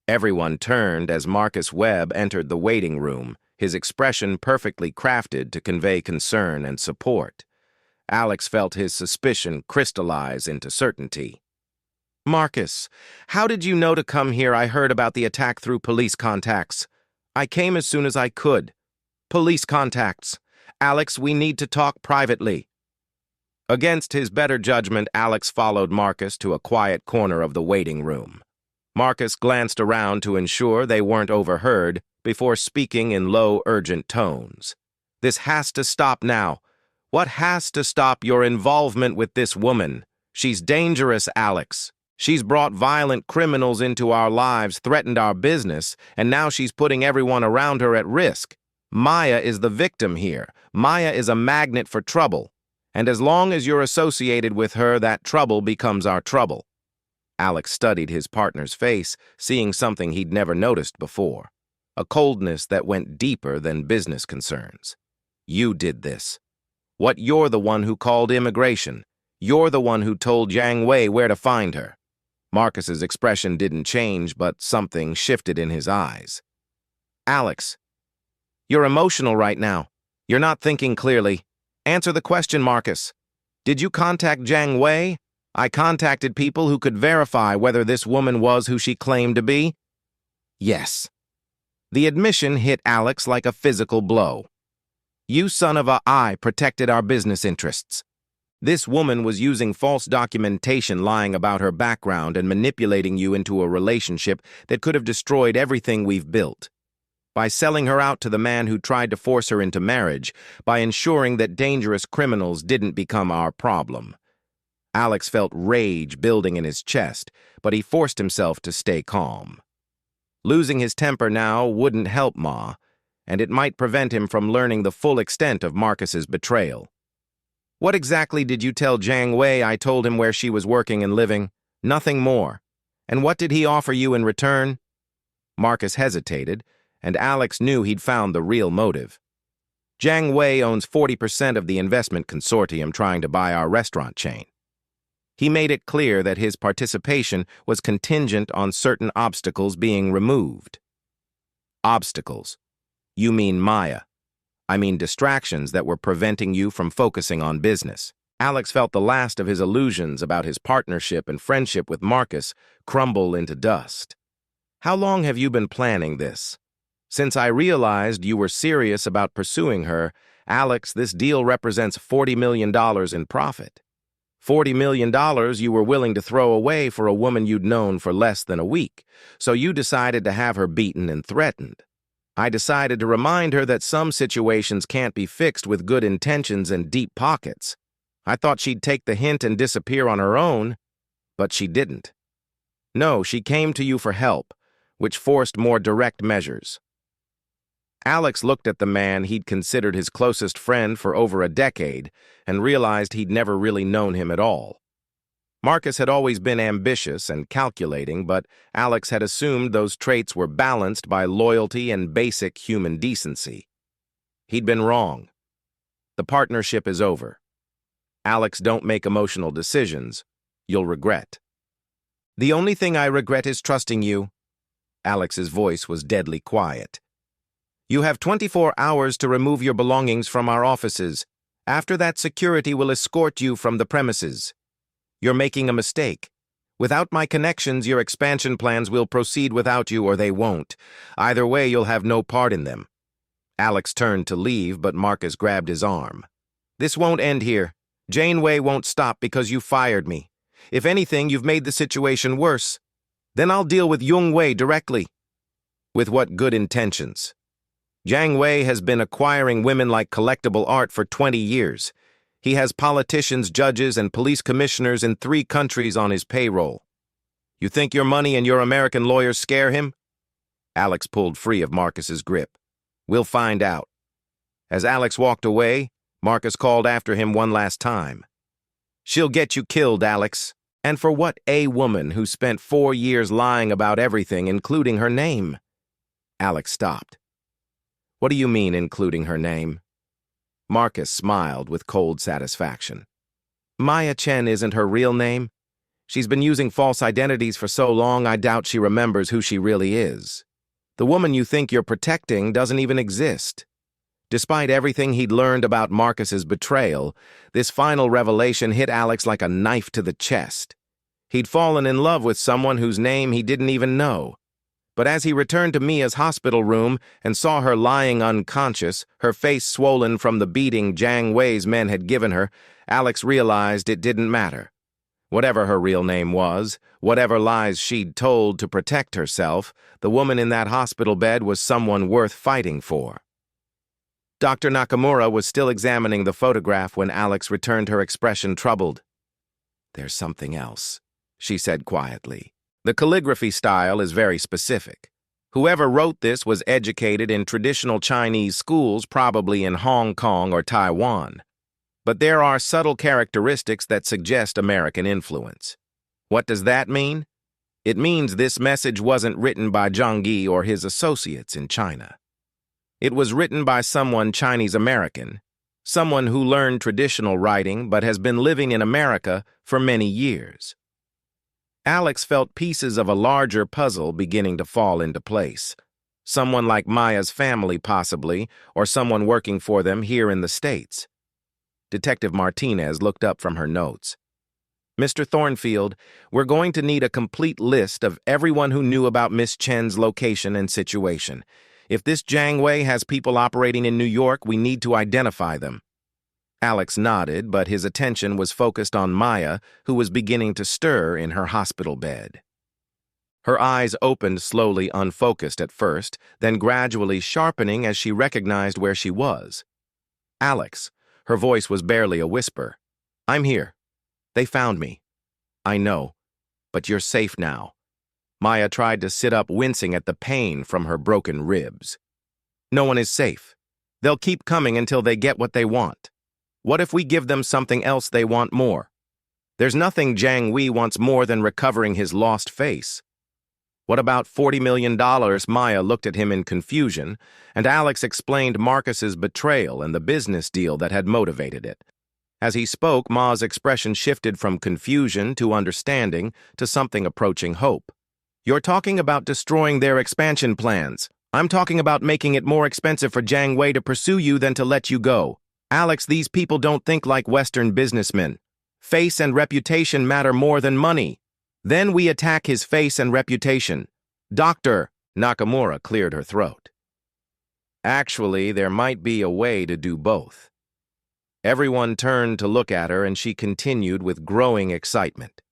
Everyone turned as Marcus Webb entered the waiting room, his expression perfectly crafted to convey concern and support. Alex felt his suspicion crystallize into certainty. "Marcus, how did you know to come here? I heard about the attack through police contacts. I came as soon as I could. Police contacts. Alex, we need to talk privately." Against his better judgment, Alex followed Marcus to a quiet corner of the waiting room. Marcus glanced around to ensure they weren't overheard before speaking in low, urgent tones. "This has to stop now. What has to stop your involvement with this woman? She's dangerous, Alex. She's brought violent criminals into our lives, threatened our business, and now she's putting everyone around her at risk. Maya is the victim here. Maya is a magnet for trouble. And as long as you're associated with her, that trouble becomes our trouble." Alex studied his partner's face, seeing something he'd never noticed before. A coldness that went deeper than business concerns. "You did this. What, you're the one who called immigration. You're the one who told Jiang Wei where to find her." Marcus's expression didn't change, but something shifted in his eyes. "Alex, you're emotional right now. You're not thinking clearly. Answer the question, Marcus. Did you contact Jiang Wei? I contacted people who could verify whether this woman was who she claimed to be." "Yes." The admission hit Alex like a physical blow. "You son of a I protected our business interests. This woman was using false documentation, lying about her background and manipulating you into a relationship that could have destroyed everything we've built. by selling her out to the man who tried to force her into marriage, by ensuring that dangerous criminals didn't become our problem. Alex felt rage building in his chest, but he forced himself to stay calm. Losing his temper now wouldn't help Ma, and it might prevent him from learning the full extent of Marcus's betrayal. What exactly did you tell Jiang Wei? I told him where she was working and living. Nothing more. And what did he offer you in return? Marcus hesitated, and Alex knew he'd found the real motive. Jiang Wei owns 40% of the investment consortium trying to buy our restaurant chain. He made it clear that his participation was contingent on certain obstacles being removed. Obstacles? You mean Maya. I mean distractions that were preventing you from focusing on business. Alex felt the last of his illusions about his partnership and friendship with Marcus crumble into dust. How long have you been planning this? Since I realized you were serious about pursuing her, Alex, this deal represents $40 million in profit. $40 million you were willing to throw away for a woman you'd known for less than a week, so you decided to have her beaten and threatened. I decided to remind her that some situations can't be fixed with good intentions and deep pockets. I thought she'd take the hint and disappear on her own, but she didn't. No, she came to you for help, which forced more direct measures. Alex looked at the man he'd considered his closest friend for over a decade and realized he'd never really known him at all. Marcus had always been ambitious and calculating, but Alex had assumed those traits were balanced by loyalty and basic human decency. He'd been wrong. The partnership is over. Alex, don't make emotional decisions. You'll regret. The only thing I regret is trusting you. Alex's voice was deadly quiet. You have 24 hours to remove your belongings from our offices. After that, security will escort you from the premises. You're making a mistake. Without my connections, your expansion plans will proceed without you or they won't. Either way, you'll have no part in them. Alex turned to leave, but Marcus grabbed his arm. This won't end here. Jiang Wei won't stop because you fired me. If anything, you've made the situation worse. Then I'll deal with Jiang Wei directly. With what good intentions? Jiang Wei has been acquiring women like collectible art for 20 years. He has politicians, judges, and police commissioners in 3 countries on his payroll. You think your money and your American lawyers scare him? Alex pulled free of Marcus's grip. We'll find out. As Alex walked away, Marcus called after him one last time. She'll get you killed, Alex. And for what? A woman who spent 4 years lying about everything, including her name. Alex stopped. What do you mean, including her name? Marcus smiled with cold satisfaction. Maya Chen isn't her real name. She's been using false identities for so long I doubt she remembers who she really is. The woman you think you're protecting doesn't even exist. Despite everything he'd learned about Marcus's betrayal, this final revelation hit Alex like a knife to the chest. He'd fallen in love with someone whose name he didn't even know. But as he returned to Mia's hospital room and saw her lying unconscious, her face swollen from the beating Jiang Wei's men had given her, Alex realized it didn't matter. Whatever her real name was, whatever lies she'd told to protect herself, the woman in that hospital bed was someone worth fighting for. Dr. Nakamura was still examining the photograph when Alex returned, her expression troubled. There's something else, she said quietly. The calligraphy style is very specific. Whoever wrote this was educated in traditional Chinese schools, probably in Hong Kong or Taiwan. But there are subtle characteristics that suggest American influence. What does that mean? It means this message wasn't written by Zhang Yi or his associates in China. It was written by someone Chinese-American, someone who learned traditional writing but has been living in America for many years. Alex felt pieces of a larger puzzle beginning to fall into place. Someone like Maya's family, possibly, or someone working for them here in the States. Detective Martinez looked up from her notes. Mr. Thornfield, we're going to need a complete list of everyone who knew about Miss Chen's location and situation. If this Jiang Wei has people operating in New York, we need to identify them. Alex nodded, but his attention was focused on Maya, who was beginning to stir in her hospital bed. Her eyes opened slowly, unfocused at first, then gradually sharpening as she recognized where she was. Alex. Her voice was barely a whisper. I'm here. They found me. I know, but you're safe now. Maya tried to sit up, wincing at the pain from her broken ribs. No one is safe. They'll keep coming until they get what they want. What if we give them something else they want more? There's nothing Jiang Wei wants more than recovering his lost face. What about $40 million? Maya looked at him in confusion, and Alex explained Marcus's betrayal and the business deal that had motivated it. As he spoke, Ma's expression shifted from confusion to understanding to something approaching hope. You're talking about destroying their expansion plans. I'm talking about making it more expensive for Jiang Wei to pursue you than to let you go. Alex, these people don't think like Western businessmen. Face and reputation matter more than money. Then we attack his face and reputation. Doctor, Nakamura cleared her throat. Actually, there might be a way to do both. Everyone turned to look at her, and she continued with growing excitement.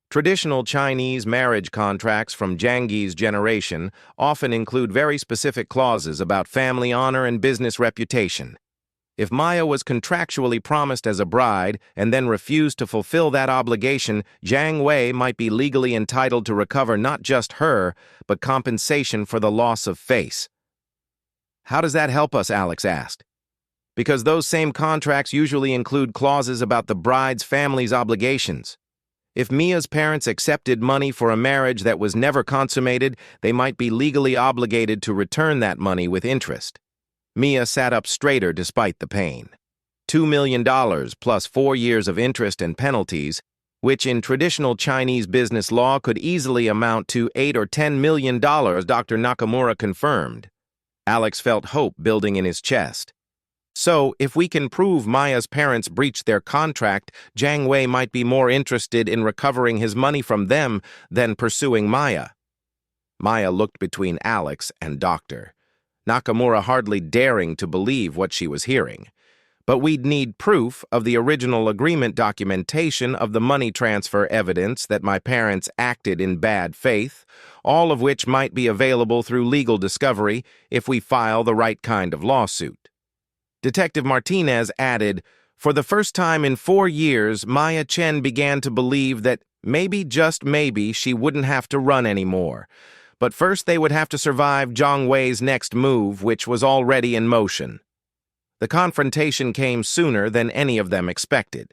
Traditional Chinese marriage contracts from Jiang Yi's generation often include very specific clauses about family honor and business reputation. If Maya was contractually promised as a bride and then refused to fulfill that obligation, Jiang Wei might be legally entitled to recover not just her, but compensation for the loss of face. How does that help us? Alex asked. Because those same contracts usually include clauses about the bride's family's obligations. If Mia's parents accepted money for a marriage that was never consummated, they might be legally obligated to return that money with interest. Mia sat up straighter despite the pain. $2 million plus 4 years of interest and penalties, which in traditional Chinese business law could easily amount to $8 or $10 million, Dr. Nakamura confirmed. Alex felt hope building in his chest. So, if we can prove Maya's parents breached their contract, Jiang Wei might be more interested in recovering his money from them than pursuing Maya. Maya looked between Alex and Doctor. Nakamura hardly daring to believe what she was hearing. But we'd need proof of the original agreement documentation of the money transfer evidence that my parents acted in bad faith, all of which might be available through legal discovery if we file the right kind of lawsuit. Detective Martinez added, for the first time in 4 years, Maya Chen began to believe that maybe, just maybe, she wouldn't have to run anymore. But first they would have to survive Jiang Wei's next move, which was already in motion. The confrontation came sooner than any of them expected.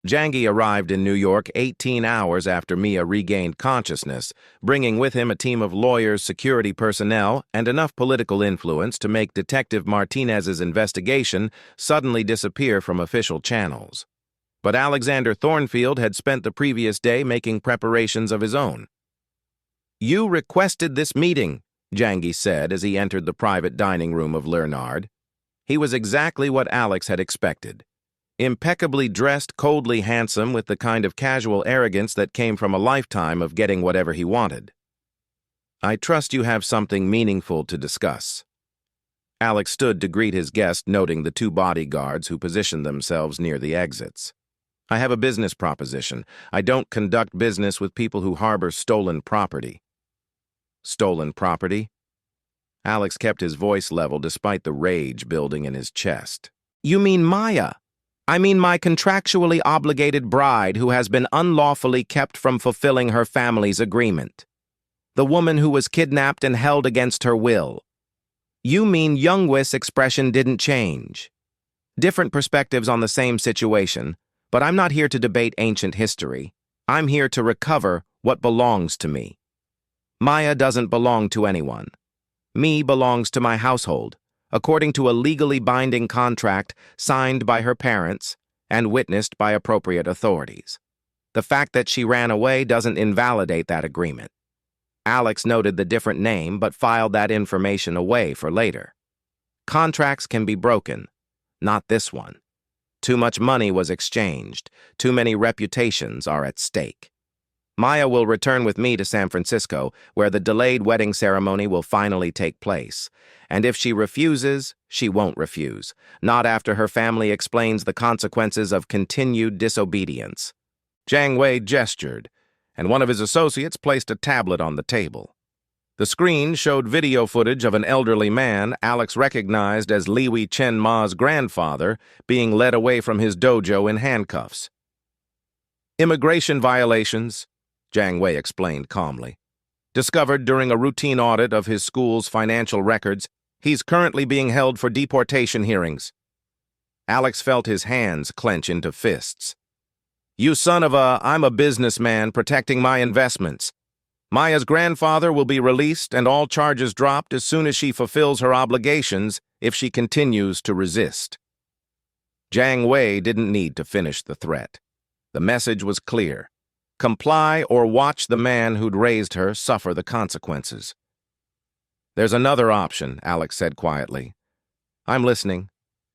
Jiang Yi arrived in New York 18 hours after Mia regained consciousness, bringing with him a team of lawyers, security personnel, and enough political influence to make Detective Martinez's investigation suddenly disappear from official channels. But Alexander Thornfield had spent the previous day making preparations of his own. You requested this meeting, Jiang Yi said as he entered the private dining room of Leonard. He was exactly what Alex had expected. Impeccably dressed, coldly handsome, with the kind of casual arrogance that came from a lifetime of getting whatever he wanted. I trust you have something meaningful to discuss. Alex stood to greet his guest, noting the 2 bodyguards who positioned themselves near the exits. I have a business proposition. I don't conduct business with people who harbor stolen property. Stolen property? Alex kept his voice level despite the rage building in his chest. You mean Maya? I mean my contractually obligated bride who has been unlawfully kept from fulfilling her family's agreement. The woman who was kidnapped and held against her will. You mean Youngwis's expression didn't change. Different perspectives on the same situation, but I'm not here to debate ancient history. I'm here to recover what belongs to me. Maya doesn't belong to anyone. Me belongs to my household, according to a legally binding contract signed by her parents and witnessed by appropriate authorities. The fact that she ran away doesn't invalidate that agreement. Alex noted the different name but filed that information away for later. Contracts can be broken, not this one. Too much money was exchanged. Too many reputations are at stake. Maya will return with me to San Francisco, where the delayed wedding ceremony will finally take place. And if she refuses, she won't refuse, not after her family explains the consequences of continued disobedience. Jiang Wei gestured, and one of his associates placed a tablet on the table. The screen showed video footage of an elderly man Alex recognized as Liwi Chen Ma's grandfather being led away from his dojo in handcuffs. Immigration violations, Jiang Wei explained calmly. Discovered during a routine audit of his school's financial records, he's currently being held for deportation hearings. Alex felt his hands clench into fists. You son of a, I'm a businessman protecting my investments. Maya's grandfather will be released and all charges dropped as soon as she fulfills her obligations if she continues to resist. Jiang Wei didn't need to finish the threat. The message was clear. Comply or watch the man who'd raised her suffer the consequences. There's another option, Alex said quietly. I'm listening.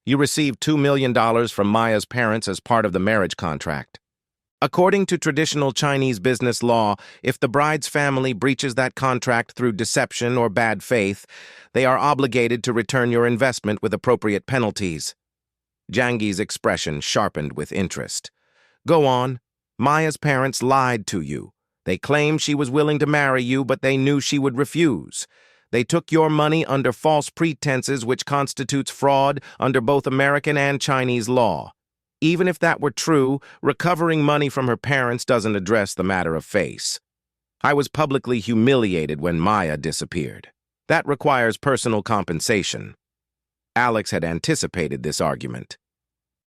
You received $2 million from Maya's parents as part of the marriage contract. According to traditional Chinese business law, if the bride's family breaches that contract through deception or bad faith, they are obligated to return your investment with appropriate penalties. Jiang Yi's expression sharpened with interest. Go on. Maya's parents lied to you. They claimed she was willing to marry you, but they knew she would refuse. They took your money under false pretenses, which constitutes fraud under both American and Chinese law. Even if that were true, recovering money from her parents doesn't address the matter of face. I was publicly humiliated when Maya disappeared. That requires personal compensation. Alex had anticipated this argument.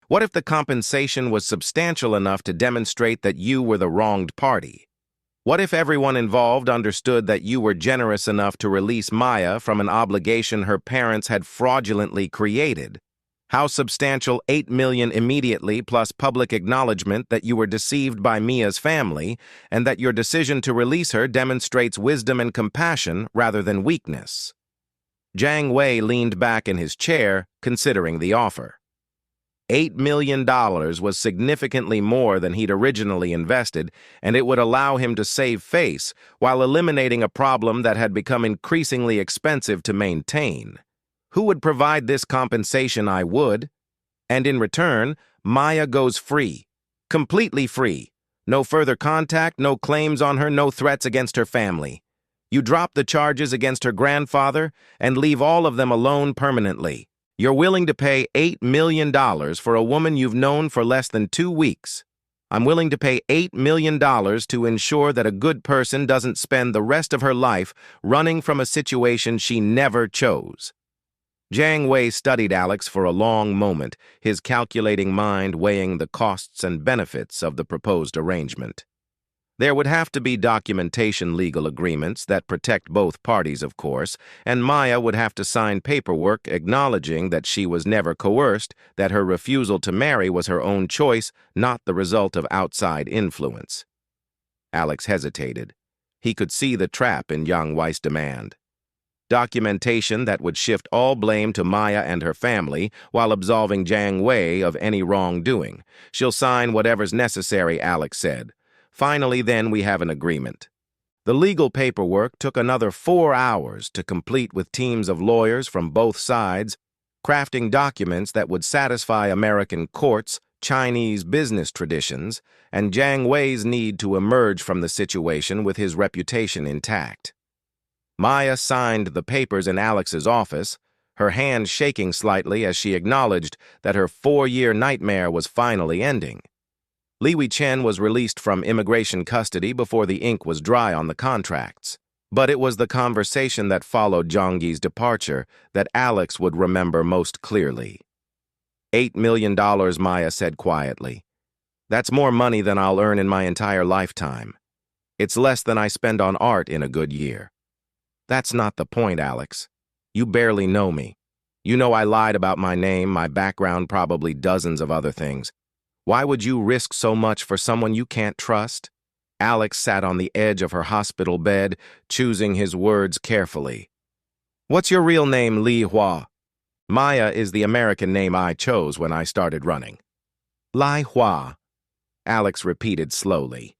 What if the compensation was substantial enough to demonstrate that you were the wronged party? What if everyone involved understood that you were generous enough to release Maya from an obligation her parents had fraudulently created? How substantial $8 million immediately plus public acknowledgement that you were deceived by Mia's family and that your decision to release her demonstrates wisdom and compassion rather than weakness? Jiang Wei leaned back in his chair, considering the offer. $8 million was significantly more than he'd originally invested, and it would allow him to save face while eliminating a problem that had become increasingly expensive to maintain. Who would provide this compensation? I would. And in return, Maya goes free. Completely free. No further contact, no claims on her, no threats against her family. You drop the charges against her grandfather and leave all of them alone permanently. You're willing to pay $8 million for a woman you've known for less than 2 weeks. I'm willing to pay $8 million to ensure that a good person doesn't spend the rest of her life running from a situation she never chose. Jiang Wei studied Alex for a long moment, his calculating mind weighing the costs and benefits of the proposed arrangement. There would have to be documentation legal agreements that protect both parties, of course, and Maya would have to sign paperwork acknowledging that she was never coerced, that her refusal to marry was her own choice, not the result of outside influence. Alex hesitated. He could see the trap in Jiang Wei's demand. Documentation that would shift all blame to Maya and her family while absolving Jiang Wei of any wrongdoing. She'll sign whatever's necessary, Alex said. Finally, then, we have an agreement. The legal paperwork took another 4 hours to complete with teams of lawyers from both sides, crafting documents that would satisfy American courts, Chinese business traditions, and Jiang Wei's need to emerge from the situation with his reputation intact. Maya signed the papers in Alex's office, her hand shaking slightly as she acknowledged that her 4-year nightmare was finally ending. Liwi Chen was released from immigration custody before the ink was dry on the contracts. But it was the conversation that followed Jiang Yi's departure that Alex would remember most clearly. $8 million, Maya said quietly. That's more money than I'll earn in my entire lifetime. It's less than I spend on art in a good year. That's not the point, Alex. You barely know me. You know I lied about my name, my background, probably dozens of other things. Why would you risk so much for someone you can't trust? Alex sat on the edge of her hospital bed, choosing his words carefully. What's your real name, Li Hua? Maya is the American name I chose when I started running. Li Hua, Alex repeated slowly.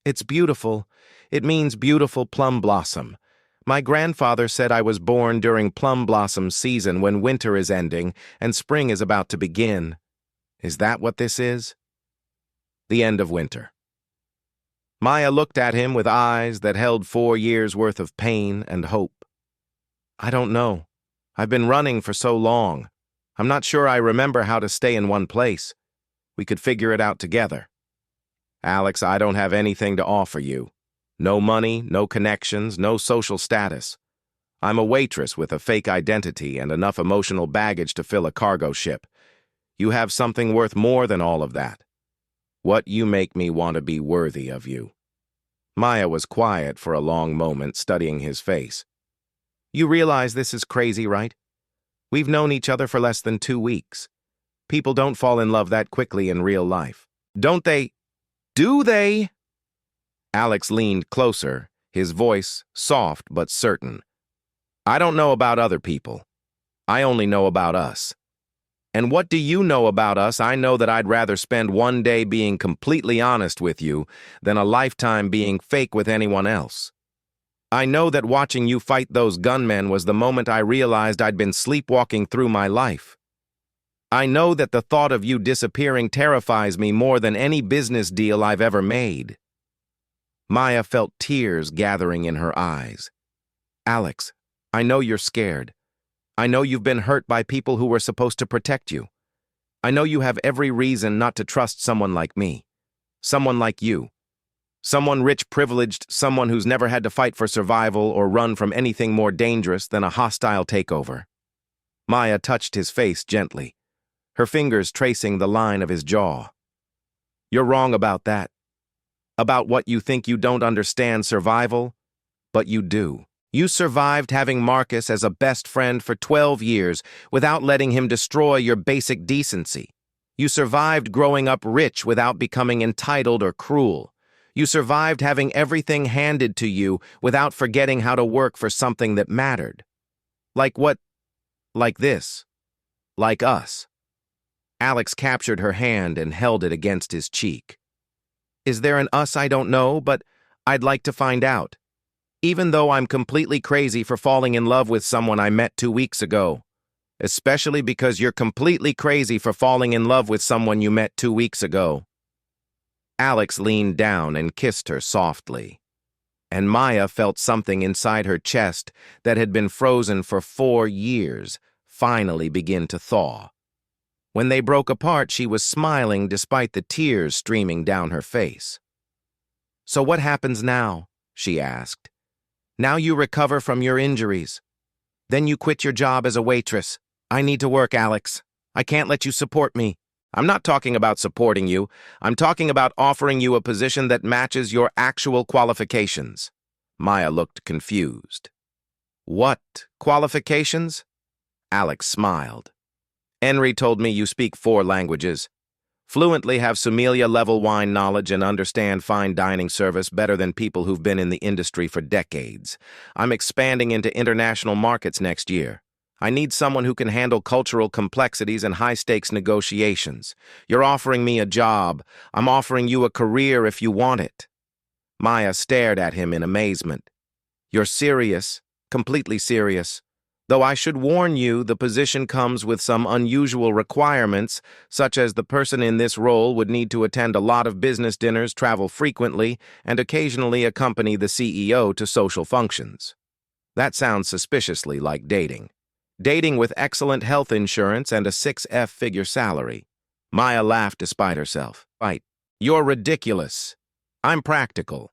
It's beautiful. It means beautiful plum blossom. My grandfather said I was born during plum blossom season when winter is ending and spring is about to begin. Is that what this is? The end of winter. Maya looked at him with eyes that held 4 years' worth of pain and hope. I don't know. I've been running for so long. I'm not sure I remember how to stay in one place. We could figure it out together. Alex, I don't have anything to offer you. No money, no connections, no social status. I'm a waitress with a fake identity and enough emotional baggage to fill a cargo ship. You have something worth more than all of that. What you make me want to be worthy of you. Maya was quiet for a long moment, studying his face. You realize this is crazy, right? We've known each other for less than 2 weeks. People don't fall in love that quickly in real life. Don't they? Do they? Alex leaned closer, his voice soft but certain. I don't know about other people. I only know about us. And what do you know about us? I know that I'd rather spend one day being completely honest with you than a lifetime being fake with anyone else. I know that watching you fight those gunmen was the moment I realized I'd been sleepwalking through my life. I know that the thought of you disappearing terrifies me more than any business deal I've ever made. Maya felt tears gathering in her eyes. Alex, I know you're scared. I know you've been hurt by people who were supposed to protect you. I know you have every reason not to trust someone like me. Someone like you. Someone rich, privileged, someone who's never had to fight for survival or run from anything more dangerous than a hostile takeover. Maya touched his face gently, her fingers tracing the line of his jaw. You're wrong about that. About what you think you don't understand survival, but you do. You survived having Marcus as a best friend for 12 years without letting him destroy your basic decency. You survived growing up rich without becoming entitled or cruel. You survived having everything handed to you without forgetting how to work for something that mattered. Like what? Like this. Like us. Alex captured her hand and held it against his cheek. Is there an us I don't know, but I'd like to find out. Even though I'm completely crazy for falling in love with someone I met 2 weeks ago. Especially because you're completely crazy for falling in love with someone you met 2 weeks ago. Alex leaned down and kissed her softly. And Maya felt something inside her chest that had been frozen for 4 years finally begin to thaw. When they broke apart, she was smiling despite the tears streaming down her face. So what happens now? She asked. Now you recover from your injuries. Then you quit your job as a waitress. I need to work, Alex. I can't let you support me. I'm not talking about supporting you. I'm talking about offering you a position that matches your actual qualifications. Maya looked confused. What qualifications? Alex smiled. Henry told me you speak 4 languages. Fluently have sommelier-level wine knowledge and understand fine dining service better than people who've been in the industry for decades. I'm expanding into international markets next year. I need someone who can handle cultural complexities and high-stakes negotiations. You're offering me a job. I'm offering you a career if you want it. Maya stared at him in amazement. You're serious, completely serious. Though I should warn you, the position comes with some unusual requirements, such as the person in this role would need to attend a lot of business dinners, travel frequently, and occasionally accompany the CEO to social functions. That sounds suspiciously like dating. Dating with excellent health insurance and a 6-figure salary. Maya laughed despite herself. Right. You're ridiculous. I'm practical.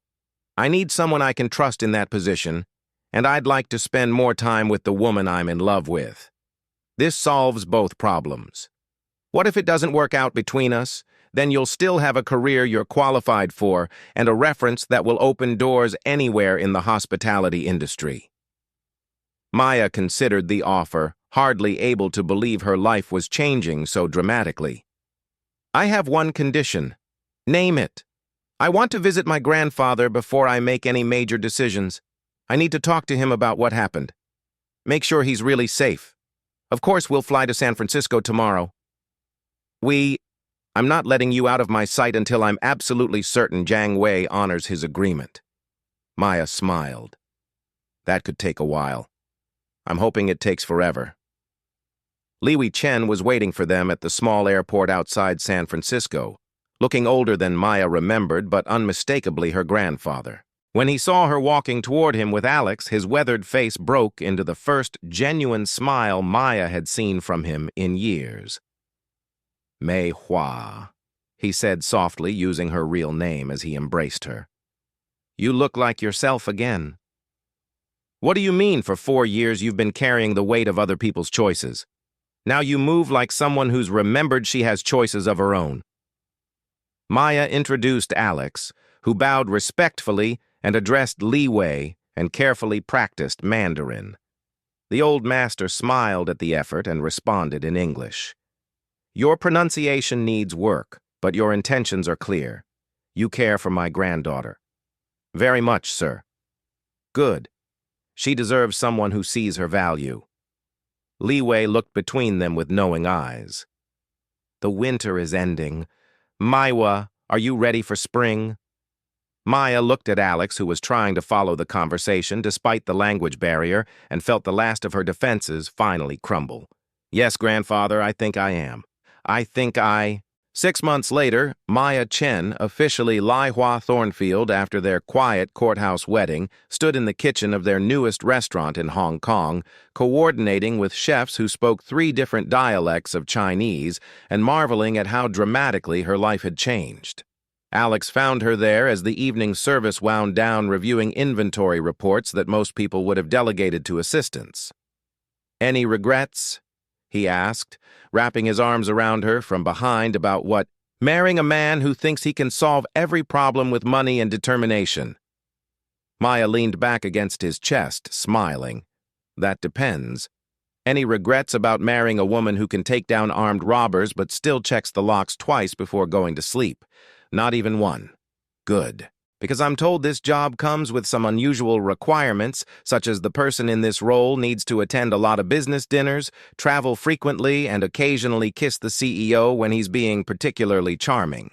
I need someone I can trust in that position, and I'd like to spend more time with the woman I'm in love with. This solves both problems. What if it doesn't work out between us? Then you'll still have a career you're qualified for and a reference that will open doors anywhere in the hospitality industry. Maya considered the offer, hardly able to believe her life was changing so dramatically. I have one condition. Name it. I want to visit my grandfather before I make any major decisions. I need to talk to him about what happened. Make sure he's really safe. Of course, we'll fly to San Francisco tomorrow. I'm not letting you out of my sight until I'm absolutely certain Jiang Wei honors his agreement. Maya smiled. That could take a while. I'm hoping it takes forever. Liwi Chen was waiting for them at the small airport outside San Francisco, looking older than Maya remembered, but unmistakably her grandfather. When he saw her walking toward him with Alex, his weathered face broke into the first genuine smile Maya had seen from him in years. Mei Hua, he said softly, using her real name as he embraced her. You look like yourself again. What do you mean for 4 years you've been carrying the weight of other people's choices? Now you move like someone who's remembered she has choices of her own. Maya introduced Alex, who bowed respectfully and addressed Li Wei and carefully practiced Mandarin. The old master smiled at the effort and responded in English. Your pronunciation needs work, but your intentions are clear. You care for my granddaughter. Very much, sir. Good. She deserves someone who sees her value. Li Wei looked between them with knowing eyes. The winter is ending. Maiwa, are you ready for spring? Maya looked at Alex, who was trying to follow the conversation despite the language barrier, and felt the last of her defenses finally crumble. Yes, grandfather, I think I am. 6 months later, Maya Chen, officially Lai Hua Thornfield after their quiet courthouse wedding, stood in the kitchen of their newest restaurant in Hong Kong, coordinating with chefs who spoke 3 different dialects of Chinese and marveling at how dramatically her life had changed. Alex found her there as the evening service wound down, reviewing inventory reports that most people would have delegated to assistants. Any regrets? He asked, wrapping his arms around her from behind about what? Marrying a man who thinks he can solve every problem with money and determination. Maya leaned back against his chest, smiling. That depends. Any regrets about marrying a woman who can take down armed robbers but still checks the locks twice before going to sleep? Not even one. Good. Because I'm told this job comes with some unusual requirements, such as the person in this role needs to attend a lot of business dinners, travel frequently, and occasionally kiss the CEO when he's being particularly charming.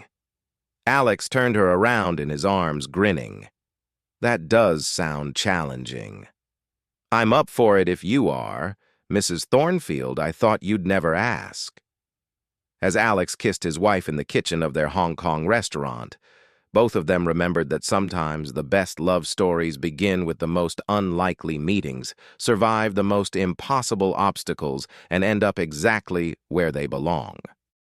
Alex turned her around in his arms, grinning. That does sound challenging. I'm up for it if you are. Mrs. Thornfield, I thought you'd never ask. As Alex kissed his wife in the kitchen of their Hong Kong restaurant, both of them remembered that sometimes the best love stories begin with the most unlikely meetings, survive the most impossible obstacles, and end up exactly where they belong.